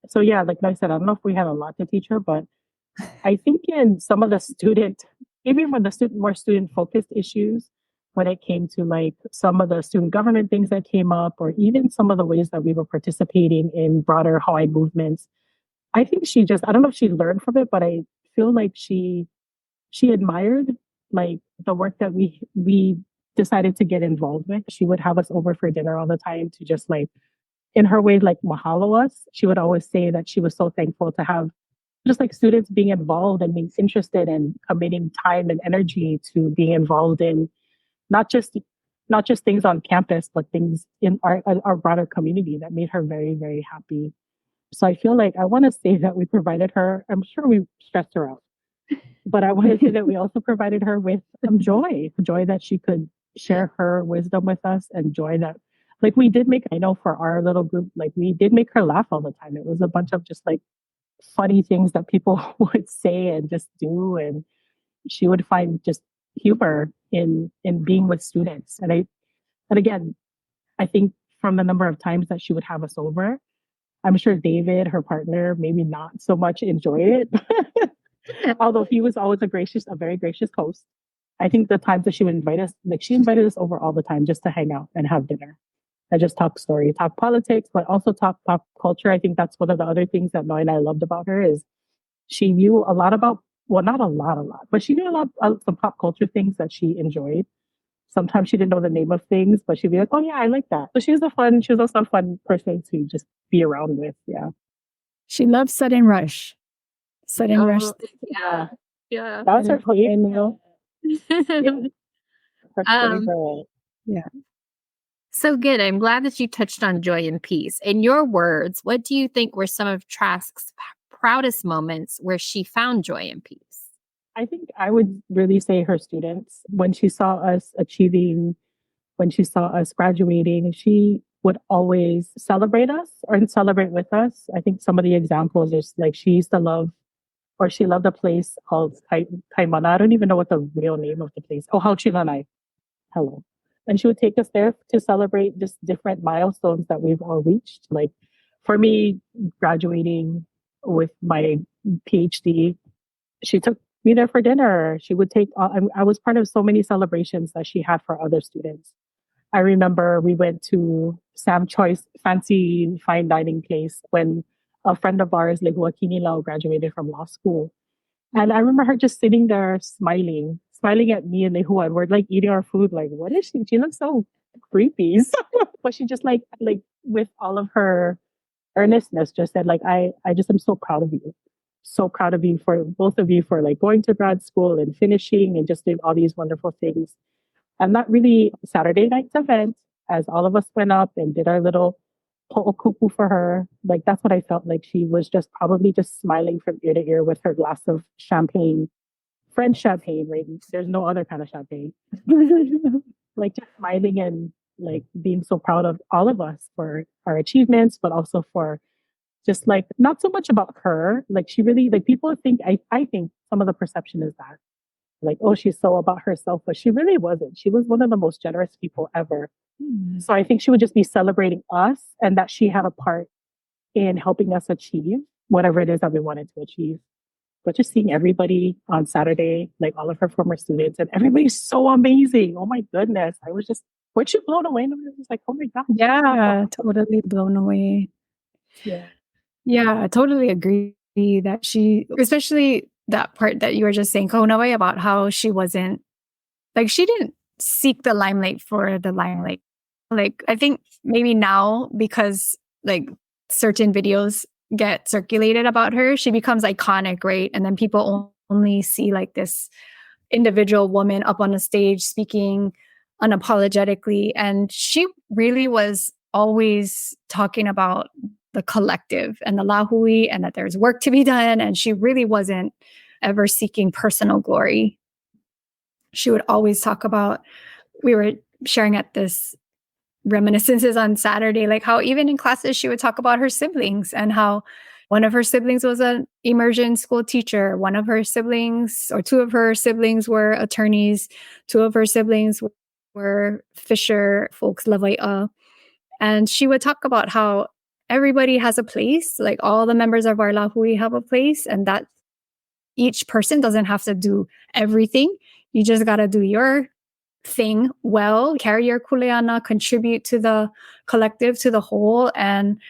So yeah, like I said, I don't know if we had a lot to teach her, but I think in some of the maybe when the more student focused issues, when it came to like some of the student government things that came up, or even some of the ways that we were participating in broader Hawaii movements, I think I don't know if she learned from it, but I feel like she admired like the work that we decided to get involved with. She would have us over for dinner all the time to just like, in her way, like mahalo us. She would always say that she was so thankful to have just like students being involved and being interested and committing time and energy to being involved in not just things on campus, but things in our broader community that made her very, very happy. So I feel like I want to say that we provided her, I'm sure we stressed her out, but I want to say that we also provided her with some joy that she could share her wisdom with us, and joy that like we did make, I know for our little group, like we did make her laugh all the time. It was a bunch of just like funny things that people would say and just do. And she would find just humor in being with students. And again, I think from the number of times that she would have us over, I'm sure David, her partner, maybe not so much enjoy it. Although he was always a very gracious host. I think the times that she would invite us, like she invited us over all the time just to hang out and have dinner. And just talk story, talk politics, but also talk pop culture. I think that's one of the other things that Noe and I loved about her is she knew a lot about, well, not a lot, but she knew a lot of some pop culture things that she enjoyed. Sometimes she didn't know the name of things, but she'd be like, oh yeah, I like that. So she was also a fun person to just be around with. Yeah. She loved Sudden Rush. Rush. Yeah. Yeah. That was her favorite meal. Her Um, favorite. Yeah. So good. I'm glad that you touched on joy and peace. In your words, what do you think were some of Trask's proudest moments where she found joy and peace? I think I would really say her students. When she saw us achieving, when she saw us graduating, she would always celebrate us or celebrate with us. I think some of the examples is like she loved a place called Kaimana. I don't even know what the real name of the place. Oh, Hauchilanai. Hello. And she would take us there to celebrate just different milestones that we've all reached. Like for me, graduating with my PhD, she took me there for dinner. She would I was part of so many celebrations that she had for other students. I remember we went to Sam Choi's fancy fine dining place when a friend of ours, Lehua Kinilao, graduated from law school. And I remember her just sitting there smiling at me and Lehua, and we're like eating our food. Like, what is she? She looks so creepy. But she just like with all of her earnestness just said like, I just am so proud of you. so proud of you for both of you for like going to grad school and finishing and just doing all these wonderful things. And that really Saturday night's event, as all of us went up and did our little ho'okupu for her, like that's what I felt like. She was just probably just smiling from ear to ear with her glass of champagne, French champagne, right? There's no other kind of champagne. Like just smiling and like being so proud of all of us for our achievements, but also for just like not so much about her. Like she really, like people think, I think some of the perception is that like, oh, she's so about herself, but she really wasn't. She was one of the most generous people ever. So I think she would just be celebrating us and that she had a part in helping us achieve whatever it is that we wanted to achieve. But just seeing everybody on Saturday, like all of her former students, and everybody's so amazing. Oh my goodness. I was just, weren't you blown away? And I was like, oh my God. Yeah, totally blown away. Yeah. Yeah, I totally agree that she, especially that part that you were just saying, Kahunawai, about how she wasn't, like, she didn't seek the limelight for the limelight. Like, I think maybe now, because like certain videos get circulated about her, she becomes iconic, right? And then people only see like this individual woman up on a stage speaking unapologetically. And she really was always talking about the collective and the lahui and that there's work to be done. And she really wasn't ever seeking personal glory. She would always talk about, we were sharing at this reminiscences on Saturday, like how even in classes, she would talk about her siblings and how one of her siblings was an immersion school teacher. One of her siblings or two of her siblings were attorneys. Two of her siblings were fisher folks, Lawai'a. And she would talk about how everybody has a place, like all the members of our lahui have a place, and that each person doesn't have to do everything. You just got to do your thing well, carry your kuleana, contribute to the collective, to the whole. And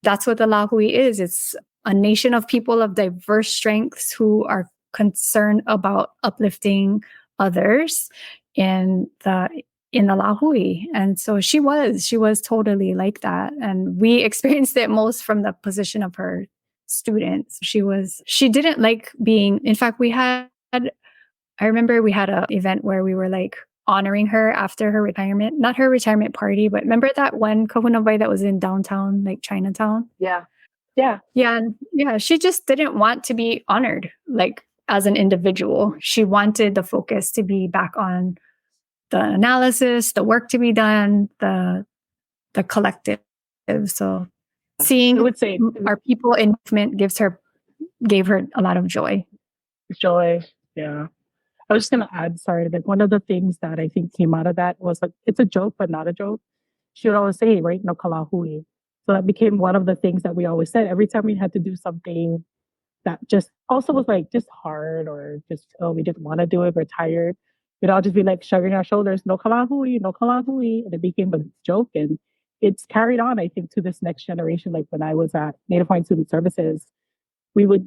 that's what the lahui is. It's a nation of people of diverse strengths who are concerned about uplifting others in the lahui. And so she was totally like that. And we experienced it most from the position of her students. She didn't like being, in fact, I remember we had an event where we were like honoring her after her retirement, not her retirement party, but remember that one kahunawai that was in downtown, like Chinatown? Yeah. Yeah. Yeah. Yeah. She just didn't want to be honored like as an individual. She wanted the focus to be back on the analysis, the work to be done, the collective. So seeing our people in movement gave her a lot of joy. Joy. Yeah. I was just going to add, sorry, like one of the things that I think came out of that was like, it's a joke, but not a joke. She would always say, right, no kalahui. So that became one of the things that we always said every time we had to do something that just also was like just hard or just, oh, we didn't want to do it, we're tired. We'd all just be like shrugging our shoulders, no kalahui, no kalahui. And it became a joke. And it's carried on, I think, to this next generation. Like when I was at Native Hawaiian Student Services, we were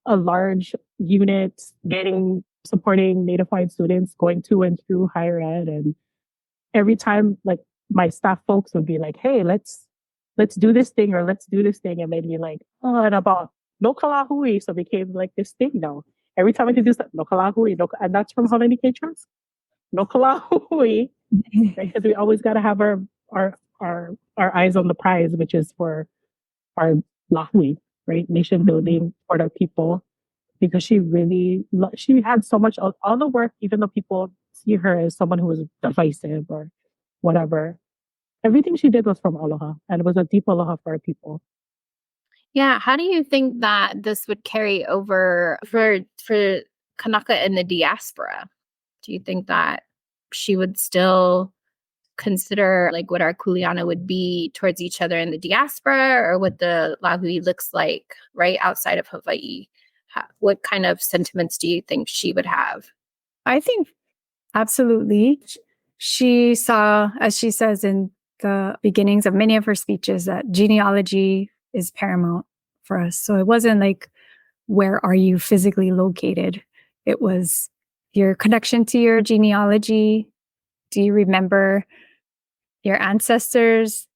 a large unit supporting Native Hawaiian students going to and through higher ed. And every time like my staff folks would be like, hey, let's do this thing or let's do this thing. And they'd be like, oh, and about no kalahui. So it became like this thing now. Every time I do this, no kalahui, and that's from Haunani-Kay Trask. No kalahui. Right? Because we always gotta have our eyes on the prize, which is for our lahui, right? Nation building for our people. Because she had so much, all the work, even though people see her as someone who was divisive or whatever, everything she did was from aloha, and it was a deep aloha for our people. Yeah. How do you think that this would carry over for Kanaka in the diaspora? Do you think that she would still consider like what our kuleana would be towards each other in the diaspora, or what the lahui looks like right outside of Hawaii? What kind of sentiments do you think she would have? I think absolutely. She saw, as she says in the beginnings of many of her speeches, that genealogy is paramount for us. So it wasn't like, where are you physically located? It was your connection to your genealogy. Do you remember your ancestors?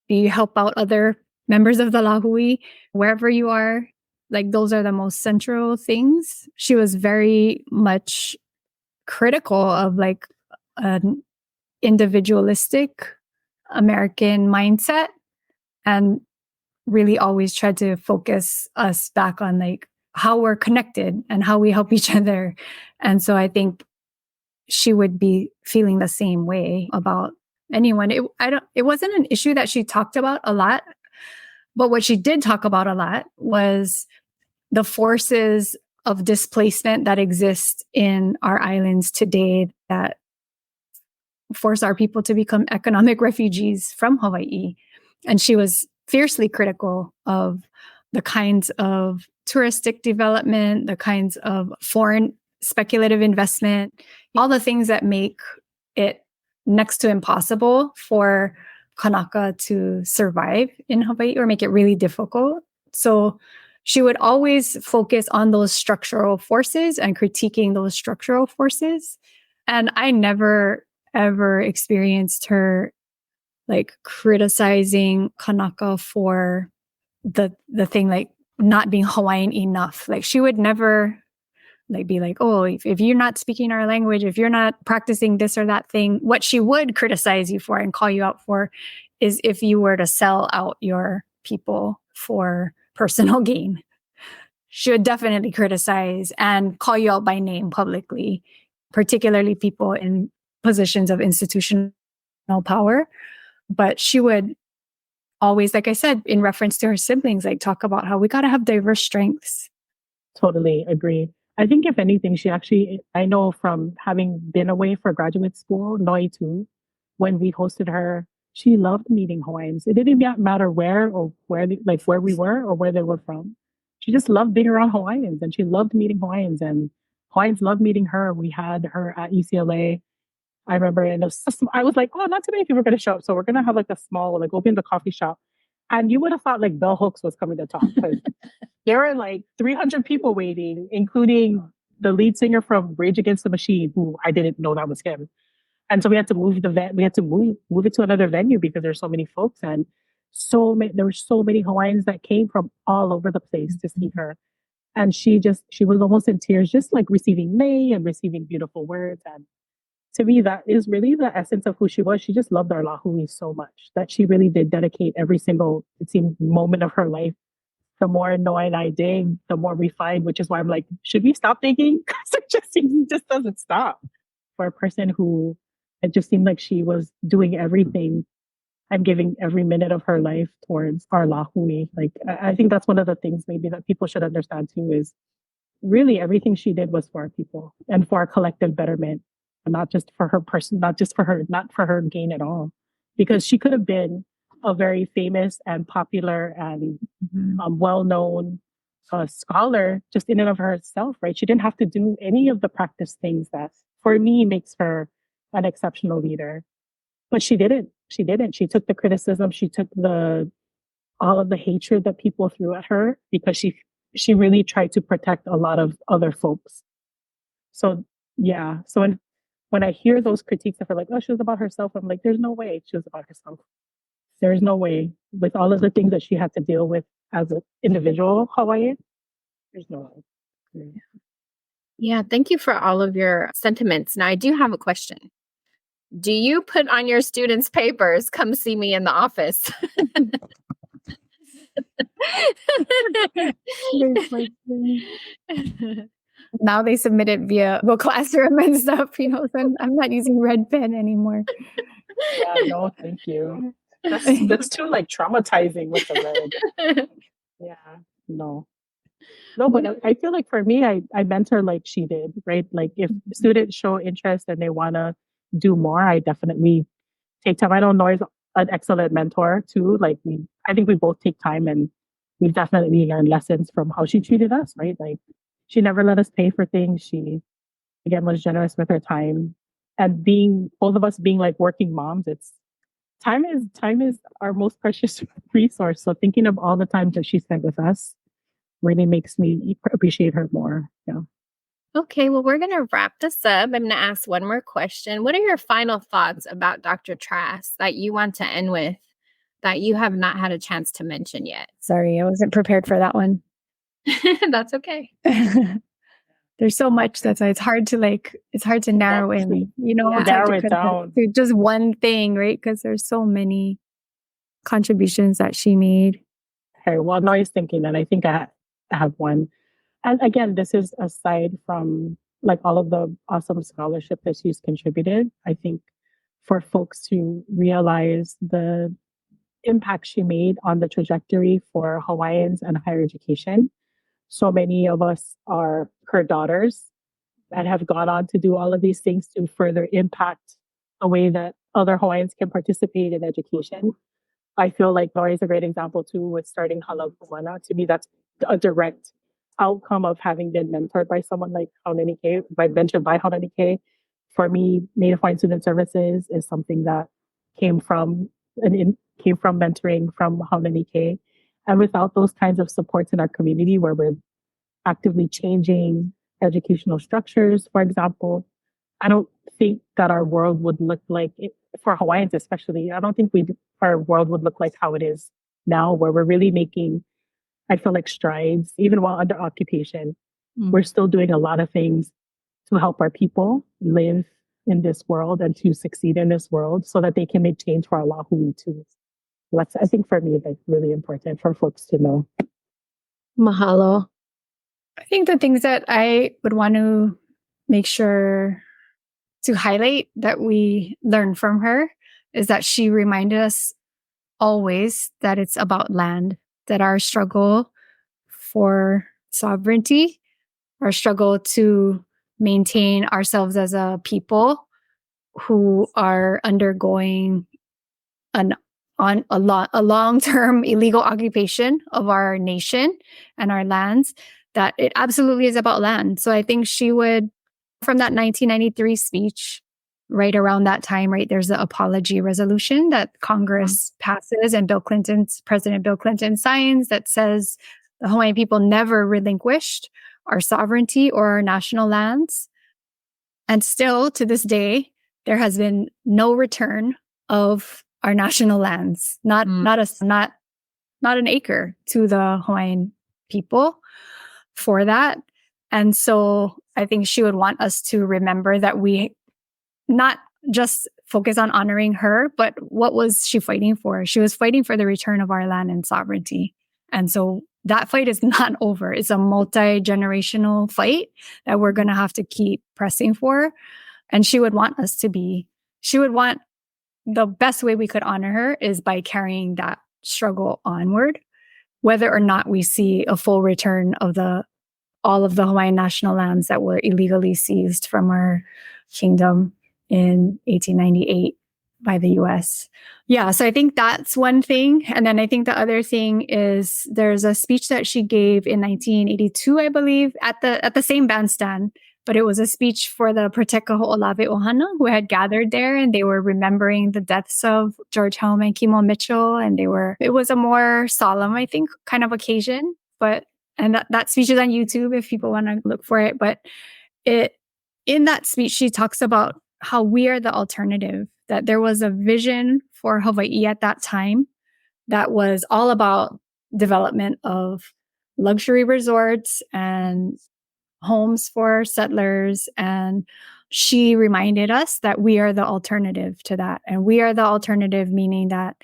Do you help out other members of the lahui wherever you are? like those are the most central things. She was very much critical of like an individualistic American mindset, and really always tried to focus us back on like how we're connected and how we help each other. And so I think she would be feeling the same way about anyone. It wasn't an issue that she talked about a lot, but what she did talk about a lot was the forces of displacement that exist in our islands today that force our people to become economic refugees from Hawaii. And she was fiercely critical of the kinds of touristic development, the kinds of foreign speculative investment, all the things that make it next to impossible for Kanaka to survive in Hawaii or make it really difficult. So she would always focus on those structural forces and critiquing those structural forces. And I never, ever experienced her like criticizing Kanaka for the thing like not being Hawaiian enough. Like she would never like be like, oh, if you're not speaking our language, if you're not practicing this or that thing. What she would criticize you for and call you out for is if you were to sell out your people for personal gain. She would definitely criticize and call you out by name publicly, particularly people in positions of institutional power. But she would always, like I said, in reference to her siblings, like talk about how we got to have diverse strengths. Totally agree. I think if anything, she actually, I know from having been away for graduate school, Noi too, when we hosted her, she loved meeting Hawaiians. It didn't matter where or where we were or where they were from. She just loved being around Hawaiians, and she loved meeting Hawaiians, and Hawaiians loved meeting her. We had her at UCLA. I remember, and I was like, oh, not too many people are going to show up. So we're going to have like a small, like open the coffee shop. And you would have thought like Bell Hooks was coming to talk. There were like 300 people waiting, including the lead singer from Rage Against the Machine, who I didn't know that was him. And so we had to move we had to move it to another venue because there's so many folks, and there were so many Hawaiians that came from all over the place to see her. And she was almost in tears, just like receiving lei and receiving beautiful words. And to me, that is really the essence of who she was. She just loved our lahui so much that she really did dedicate every single, it seemed, moment of her life. The more Noah and I dig, the more we find, which is why I'm like, should we stop digging? Because it just doesn't stop. For a person who, it just seemed like she was doing everything and giving every minute of her life towards our lahui. Like, I think that's one of the things maybe that people should understand too, is really everything she did was for our people and for our collective betterment. Not just for her person, not for her gain at all. Because she could have been a very famous and popular and well-known scholar just in and of herself, right? She didn't have to do any of the practice things that, for me, makes her an exceptional leader. But she didn't. She took the criticism. She took all of the hatred that people threw at her because she really tried to protect a lot of other folks. So, yeah. So when I hear those critiques of her, like, oh, she was about herself, I'm like, there's no way she was about herself. There's no way. With all of the things that she had to deal with as an individual Hawaiian, there's no way. Yeah, thank you for all of your sentiments. Now, I do have a question. Do you put on your students' papers, come see me in the office? Now they submit it via Google Classroom and stuff, so I'm not using red pen anymore. Yeah, no, thank you. That's too like traumatizing with the red. Yeah, no, but I feel like for me, I mentor like she did, right? Like if students show interest and they want to do more, I definitely take time. I don't know, is an excellent mentor too. Like I think we both take time, and we've definitely learned lessons from how she treated us, right? Like she never let us pay for things. She, again, was generous with her time. And both of us being like working moms, time is our most precious resource. So thinking of all the time that she spent with us really makes me appreciate her more. Yeah. Okay, well, we're going to wrap this up. I'm going to ask one more question. What are your final thoughts about Dr. Trask that you want to end with that you have not had a chance to mention yet? Sorry, I wasn't prepared for that one. That's okay. There's so much it's hard to narrow in, Yeah, it's hard narrow it down. to just one thing, right? Because there's so many contributions that she made. Okay, well, now he's thinking, and I think I have one. And again, this is aside from like all of the awesome scholarship that she's contributed. I think for folks to realize the impact she made on the trajectory for Hawaiians and higher education. So many of us are her daughters and have gone on to do all of these things to further impact the way that other Hawaiians can participate in education. I feel like Nori is a great example too with starting Hala Moana. To me, that's a direct outcome of having been mentored by someone like Haunani-Kay, mentored by Haunani-Kay. For me, Native Hawaiian Student Services is something that came from mentoring from Haunani-Kay. And without those kinds of supports in our community where we're actively changing educational structures, for example, I don't think that our world would look like it, for Hawaiians especially. I don't think our world would look like how it is now, where we're really making, I feel like, strides, even while under occupation. We're still doing a lot of things to help our people live in this world and to succeed in this world so that they can make change for Allah Hui too. That's, I think for me, that's really important for folks to know. Mahalo. I think the things that I would want to make sure to highlight that we learn from her is that she reminded us always that it's about land, that our struggle for sovereignty, our struggle to maintain ourselves as a people who are undergoing a long-term illegal occupation of our nation and our lands, that it absolutely is about land. So I think she would, from that 1993 speech, right around that time, right, there's the apology resolution that Congress passes and President Bill Clinton signs that says the Hawaiian people never relinquished our sovereignty or our national lands. And still to this day, there has been no return of our national lands, not an acre to the Hawaiian people for that. And so I think she would want us to remember that we not just focus on honoring her, but what was she fighting for? She was fighting for the return of our land and sovereignty. And so that fight is not over. It's a multi-generational fight that we're going to have to keep pressing for. And she would want the best way we could honor her is by carrying that struggle onward, whether or not we see a full return of all of the Hawaiian national lands that were illegally seized from our kingdom in 1898 by the US. Yeah, so I think that's one thing. And then I think the other thing is there's a speech that she gave in 1982, I believe, at the same bandstand, but it was a speech for the Protect Ho'olawe Ohana who had gathered there, and they were remembering the deaths of George Helm and Kimo Mitchell, and it was a more solemn, I think, kind of occasion. And that speech is on YouTube if people want to look for it. But in that speech, she talks about how we are the alternative, that there was a vision for Hawaii at that time that was all about development of luxury resorts and homes for settlers. And she reminded us that we are the alternative to that. And we are the alternative, meaning that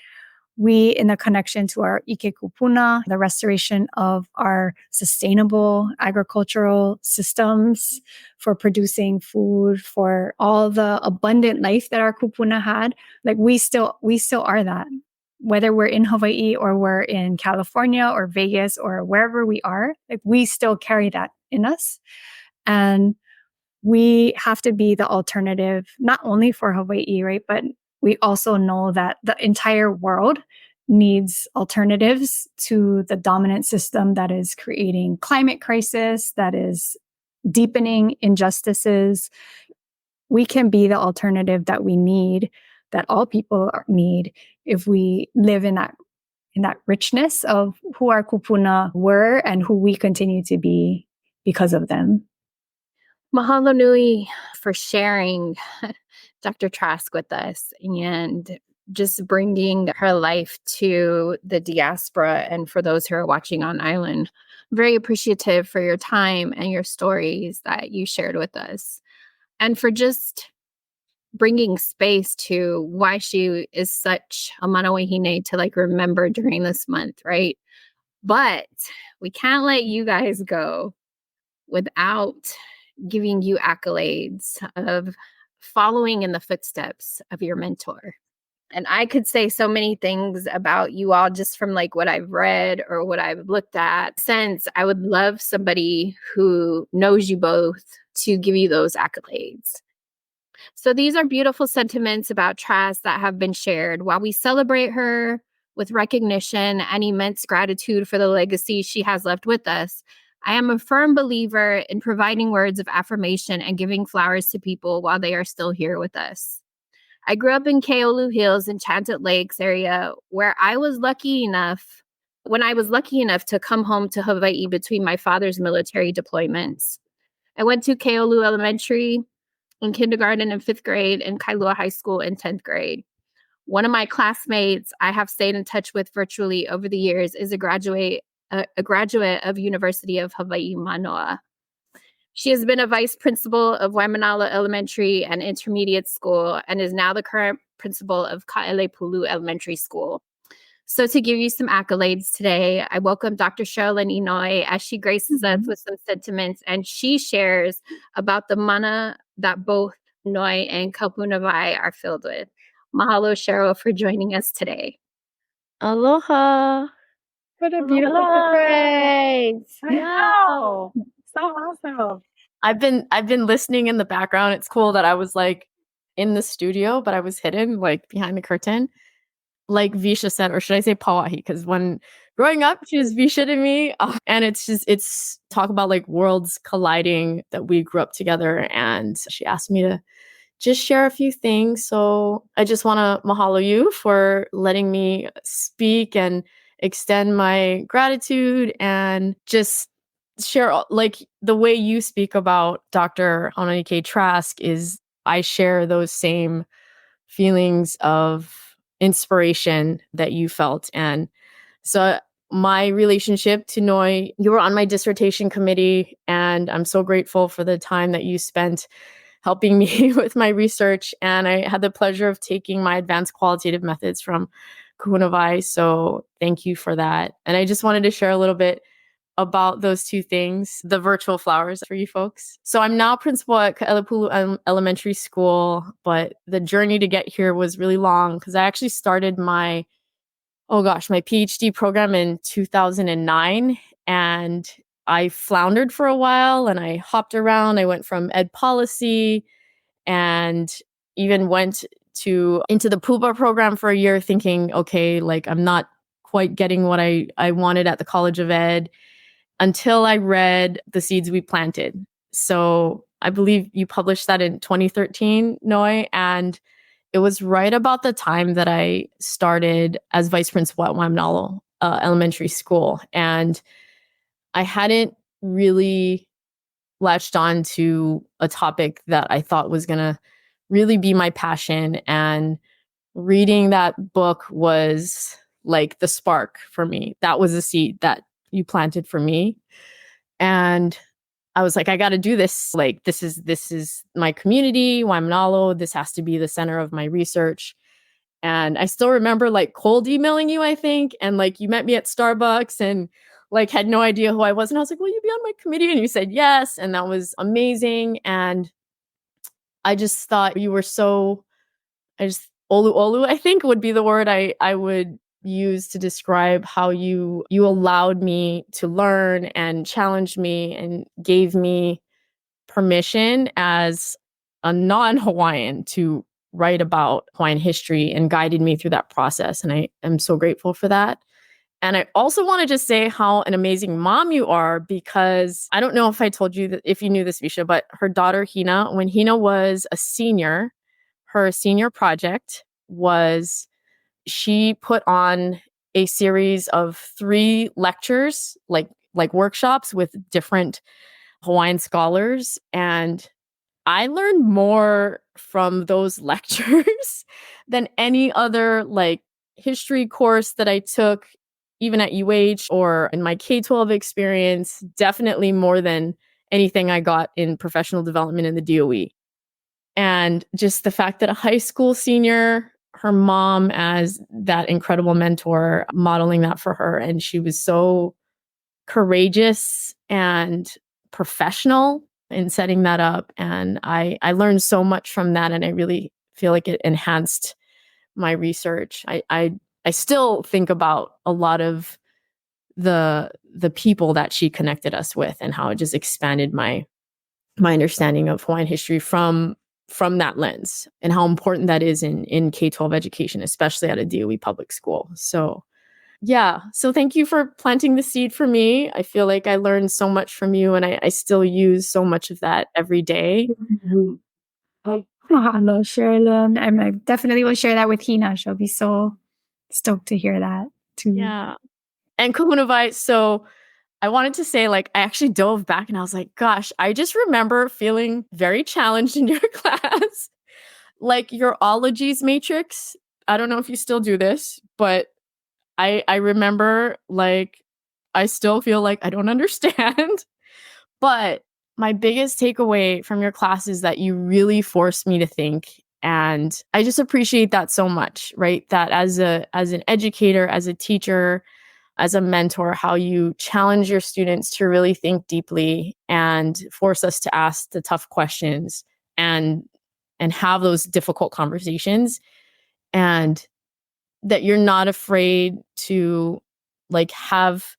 we, in the connection to our Ike Kupuna, the restoration of our sustainable agricultural systems for producing food, for all the abundant life that our kupuna had, like we still are that. Whether we're in Hawaii or we're in California or Vegas or wherever we are, like we still carry that in us. And we have to be the alternative, not only for Hawaii, right? But we also know that the entire world needs alternatives to the dominant system that is creating climate crisis, that is deepening injustices. We can be the alternative that we need, that all people need, if we live in that richness of who our kupuna were and who we continue to be because of them. Mahalo nui for sharing Dr. Trask with us. And just bringing her life to the diaspora and for those who are watching on island. Very appreciative for your time and your stories that you shared with us, and for just bringing space to why she is such a Manawahine to like remember during this month, right? But we can't let you guys go without giving you accolades of following in the footsteps of your mentor. And I could say so many things about you all just from like what I've read or what I've looked at since. I would love somebody who knows you both to give you those accolades. So these are beautiful sentiments about Trask that have been shared. While we celebrate her with recognition and immense gratitude for the legacy she has left with us, I am a firm believer in providing words of affirmation and giving flowers to people while they are still here with us. I grew up in Keolu Hills, Enchanted Lakes area, where I was lucky enough to come home to Hawaii between my father's military deployments. I went to Keolu Elementary in kindergarten and 5th grade and Kailua High School in 10th grade. One of my classmates I have stayed in touch with virtually over the years is a graduate of University of Hawaiʻi Manoa. She has been a vice principal of Waimanalo Elementary and Intermediate School and is now the current principal of Ka'elepulu Elementary School. So to give you some accolades today, I welcome Dr. Sherilyn Inouye as she graces us with some sentiments, and she shares about the mana that both Noi and Kaupunawai are filled with. Mahalo, Cheryl, for joining us today. Aloha. What a beautiful surprise. Wow. So awesome. I've been listening in the background. It's cool that I was like in the studio, but I was hidden like behind the curtain. Like Visha said, or should I say Pawahi? Because when growing up, she was Visha to me. And it's talk about like worlds colliding that we grew up together. And she asked me to just share a few things. So I just want to mahalo you for letting me speak and extend my gratitude and just share like the way you speak about Dr. Haunani-Kay Trask is I share those same feelings of inspiration that you felt. And so my relationship to Noi, you were on my dissertation committee, and I'm so grateful for the time that you spent helping me with my research. And I had the pleasure of taking my advanced qualitative methods from Kahunawai. So thank you for that. And I just wanted to share a little bit about those two things, the virtual flowers for you folks. So I'm now principal at Ka'elepulu Elementary School, but the journey to get here was really long because I actually started my PhD program in 2009, and I floundered for a while and I hopped around. I went from ed policy and even went into the PUBA program for a year thinking, okay, like I'm not quite getting what I wanted at the College of Ed until I read The Seeds We Planted. So I believe you published that in 2013, Noi, and it was right about the time that I started as vice principal at Waimanalo Elementary School. And I hadn't really latched on to a topic that I thought was going to really be my passion. And reading that book was like the spark for me. That was a seed that you planted for me. And I was like, I got to do this. Like, this is my community, Waimanalo. This has to be the center of my research. And I still remember like cold emailing you, I think. And like, you met me at Starbucks and like had no idea who I was. And I was like, will you be on my committee? And you said yes. And that was amazing. And I just thought you were olu, I think would be the word I would use to describe how you allowed me to learn and challenged me and gave me permission as a non-Hawaiian to write about Hawaiian history and guided me through that process. And I am so grateful for that. And I also want to just say how an amazing mom you are, because I don't know if I told you that, if you knew this, Visha, but her daughter, Hina, when Hina was a senior, her senior project was she put on a series of 3 lectures, like workshops with different Hawaiian scholars. And I learned more from those lectures than any other like history course that I took, even at UH or in my K-12 experience, definitely more than anything I got in professional development in the DOE. And just the fact that a high school senior, her mom as that incredible mentor, modeling that for her. And she was so courageous and professional in setting that up. And I learned so much from that. And I really feel like it enhanced my research. I still think about a lot of the people that she connected us with and how it just expanded my understanding of Hawaiian history from that lens, and how important that is in K-12 education, especially at a DOE public school. So yeah. So thank you for planting the seed for me. I feel like I learned so much from you, and I still use so much of that every day. Mahalo, Sherilyn. And I definitely will share that with Hina. She'll be so stoked to hear that too. Yeah. And Kahunawai, so I wanted to say, like, I actually dove back and I was like, gosh, I just remember feeling very challenged in your class. Like your ologies matrix. I don't know if you still do this, but I remember, like, I still feel like I don't understand. But my biggest takeaway from your class is that you really forced me to think. And I just appreciate that so much, right? That as an educator, as a teacher, as a mentor, how you challenge your students to really think deeply and force us to ask the tough questions and have those difficult conversations, and that you're not afraid to like have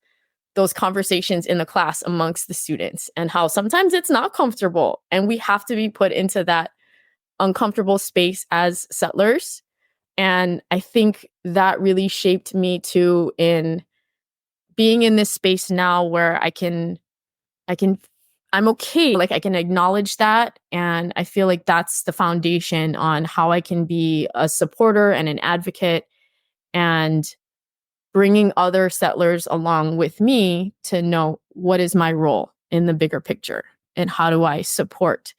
those conversations in the class amongst the students, and how sometimes it's not comfortable and we have to be put into that uncomfortable space as settlers. And I think that really shaped me too, in being in this space now where I'm okay. Like I can acknowledge that. And I feel like that's the foundation on how I can be a supporter and an advocate, and bringing other settlers along with me to know what is my role in the bigger picture and how do I support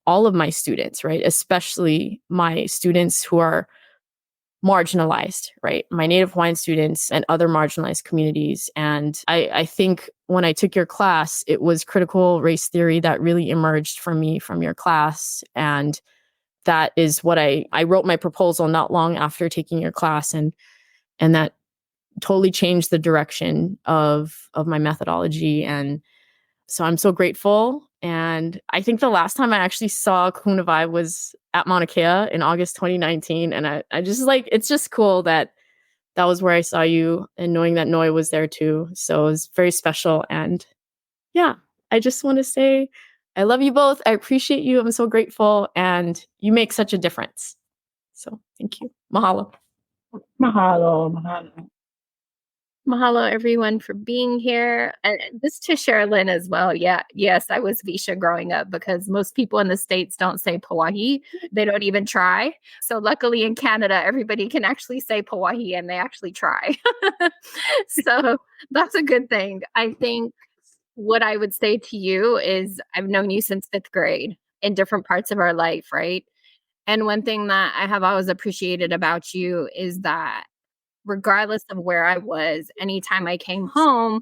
all of my students, right? Especially my students who are marginalized, right? My Native Hawaiian students and other marginalized communities. And I think when I took your class, it was critical race theory that really emerged for me from your class. And that is what I wrote my proposal not long after taking your class. And that totally changed the direction of my methodology. And so I'm so grateful. And I think the last time I actually saw Kahunawai was at Mauna Kea in August 2019. And I just like, it's just cool that was where I saw you, and knowing that Noi was there too. So it was very special. And yeah, I just want to say, I love you both. I appreciate you. I'm so grateful. And you make such a difference. So thank you. Mahalo. Mahalo, mahalo. Mahalo, everyone, for being here. And this to Sherilyn as well. Yeah, yes, I was Visha growing up, because most people in the States don't say Pauahi. They don't even try. So luckily in Canada, everybody can actually say Pauahi, and they actually try. So that's a good thing. I think what I would say to you is I've known you since 5th grade in different parts of our life, right? And one thing that I have always appreciated about you is that regardless of where I was, anytime I came home,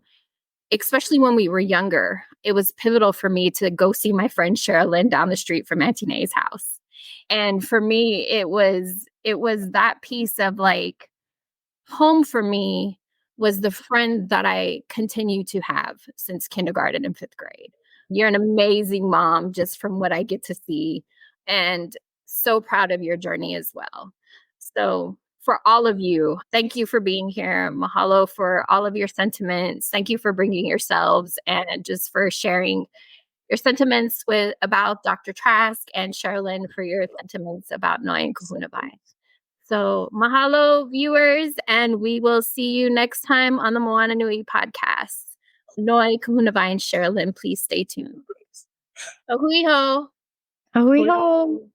especially when we were younger, it was pivotal for me to go see my friend Sherilyn down the street from Auntie Nay's house. And for me, it was that piece of like, home for me was the friend that I continue to have since kindergarten and 5th grade. You're an amazing mom, just from what I get to see, and so proud of your journey as well. So for all of you, thank you for being here. Mahalo for all of your sentiments. Thank you for bringing yourselves, and just for sharing your sentiments about Dr. Trask, and Sherilyn for your sentiments about Noi and Kahunawai. So mahalo, viewers, and we will see you next time on the Moana Nui podcast. Noi, Kahunawai, and Sherilyn, please stay tuned. Ahui ho. Ahui ho.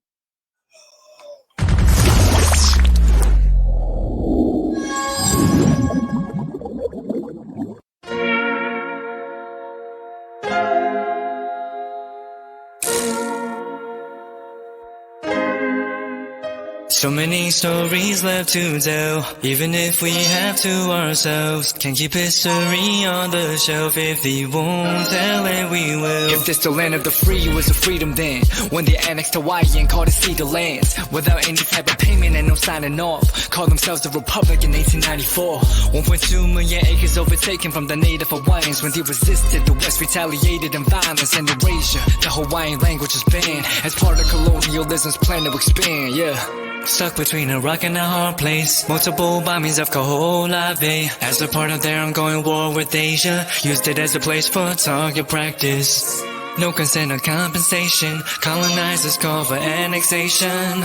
So many stories left to tell, even if we have to ourselves. Can't keep history on the shelf. If we won't tell it, we will. If this the land of the free, it was a freedom then. When they annexed Hawaii and called it cedar lands, without any type of payment and no signing off. Called themselves the Republic in 1894. 1.2 million acres overtaken from the Native Hawaiians. When they resisted, the West retaliated in violence and erasure. The Hawaiian language is banned as part of colonialism's plan to expand, yeah. Stuck between a rock and a hard place. Multiple bombings of Kaho'olawe as a part of their ongoing war with Asia. Used it as a place for target practice. No consent or compensation. Colonizers call for annexation.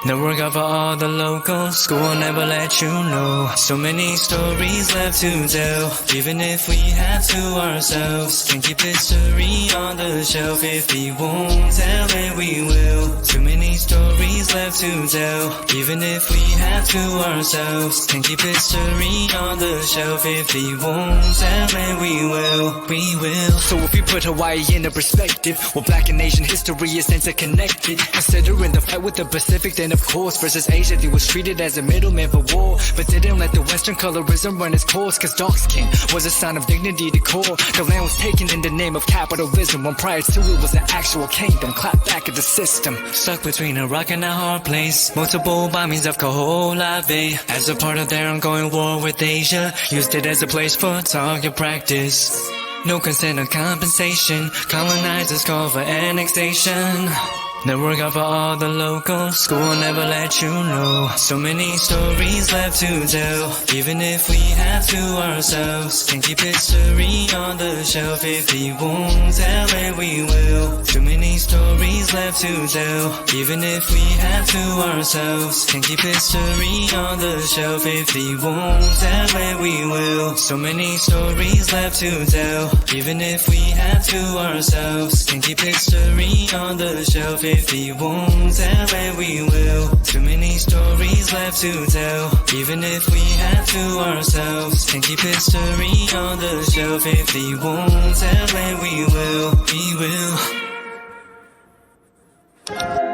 The work of all the locals. School will never let you know. So many stories left to tell, even if we have to ourselves. Can't keep history on the shelf. If we won't tell it, we will. Too many stories left to tell, even if we have to ourselves. Can't keep history on the shelf. If we won't tell it, we will. We will. So if we put Hawaii into perspective, well, Black and Asian history is interconnected. Considering the fight with the Pacific, then of course versus Asia, they was treated as a middleman for war, but didn't let the Western colorism run its course. Cause dark skin was a sign of dignity to core. The land was taken in the name of capitalism, when prior to it was an actual kingdom. Clap back at the system. Stuck between a rock and a hard place. Multiple bombings of Kaho'olawe as a part of their ongoing war with Asia. Used it as a place for target practice. No consent or compensation. Colonizers call for annexation. The work of all the locals. School will never let you know. So many stories left to tell, even if we have to ourselves. Can't keep history on the shelf. If we won't tell it, we will. Too many stories left to tell, even if we have to ourselves. Can't keep history on the shelf. If we won't tell it, we will. So many stories left to tell, even if we have to ourselves. Can't keep history on the shelf. If we won't tell it, we will. Too many stories left to tell, even if we have to ourselves. Can't keep history on the shelf. If we won't tell it, we will. We will.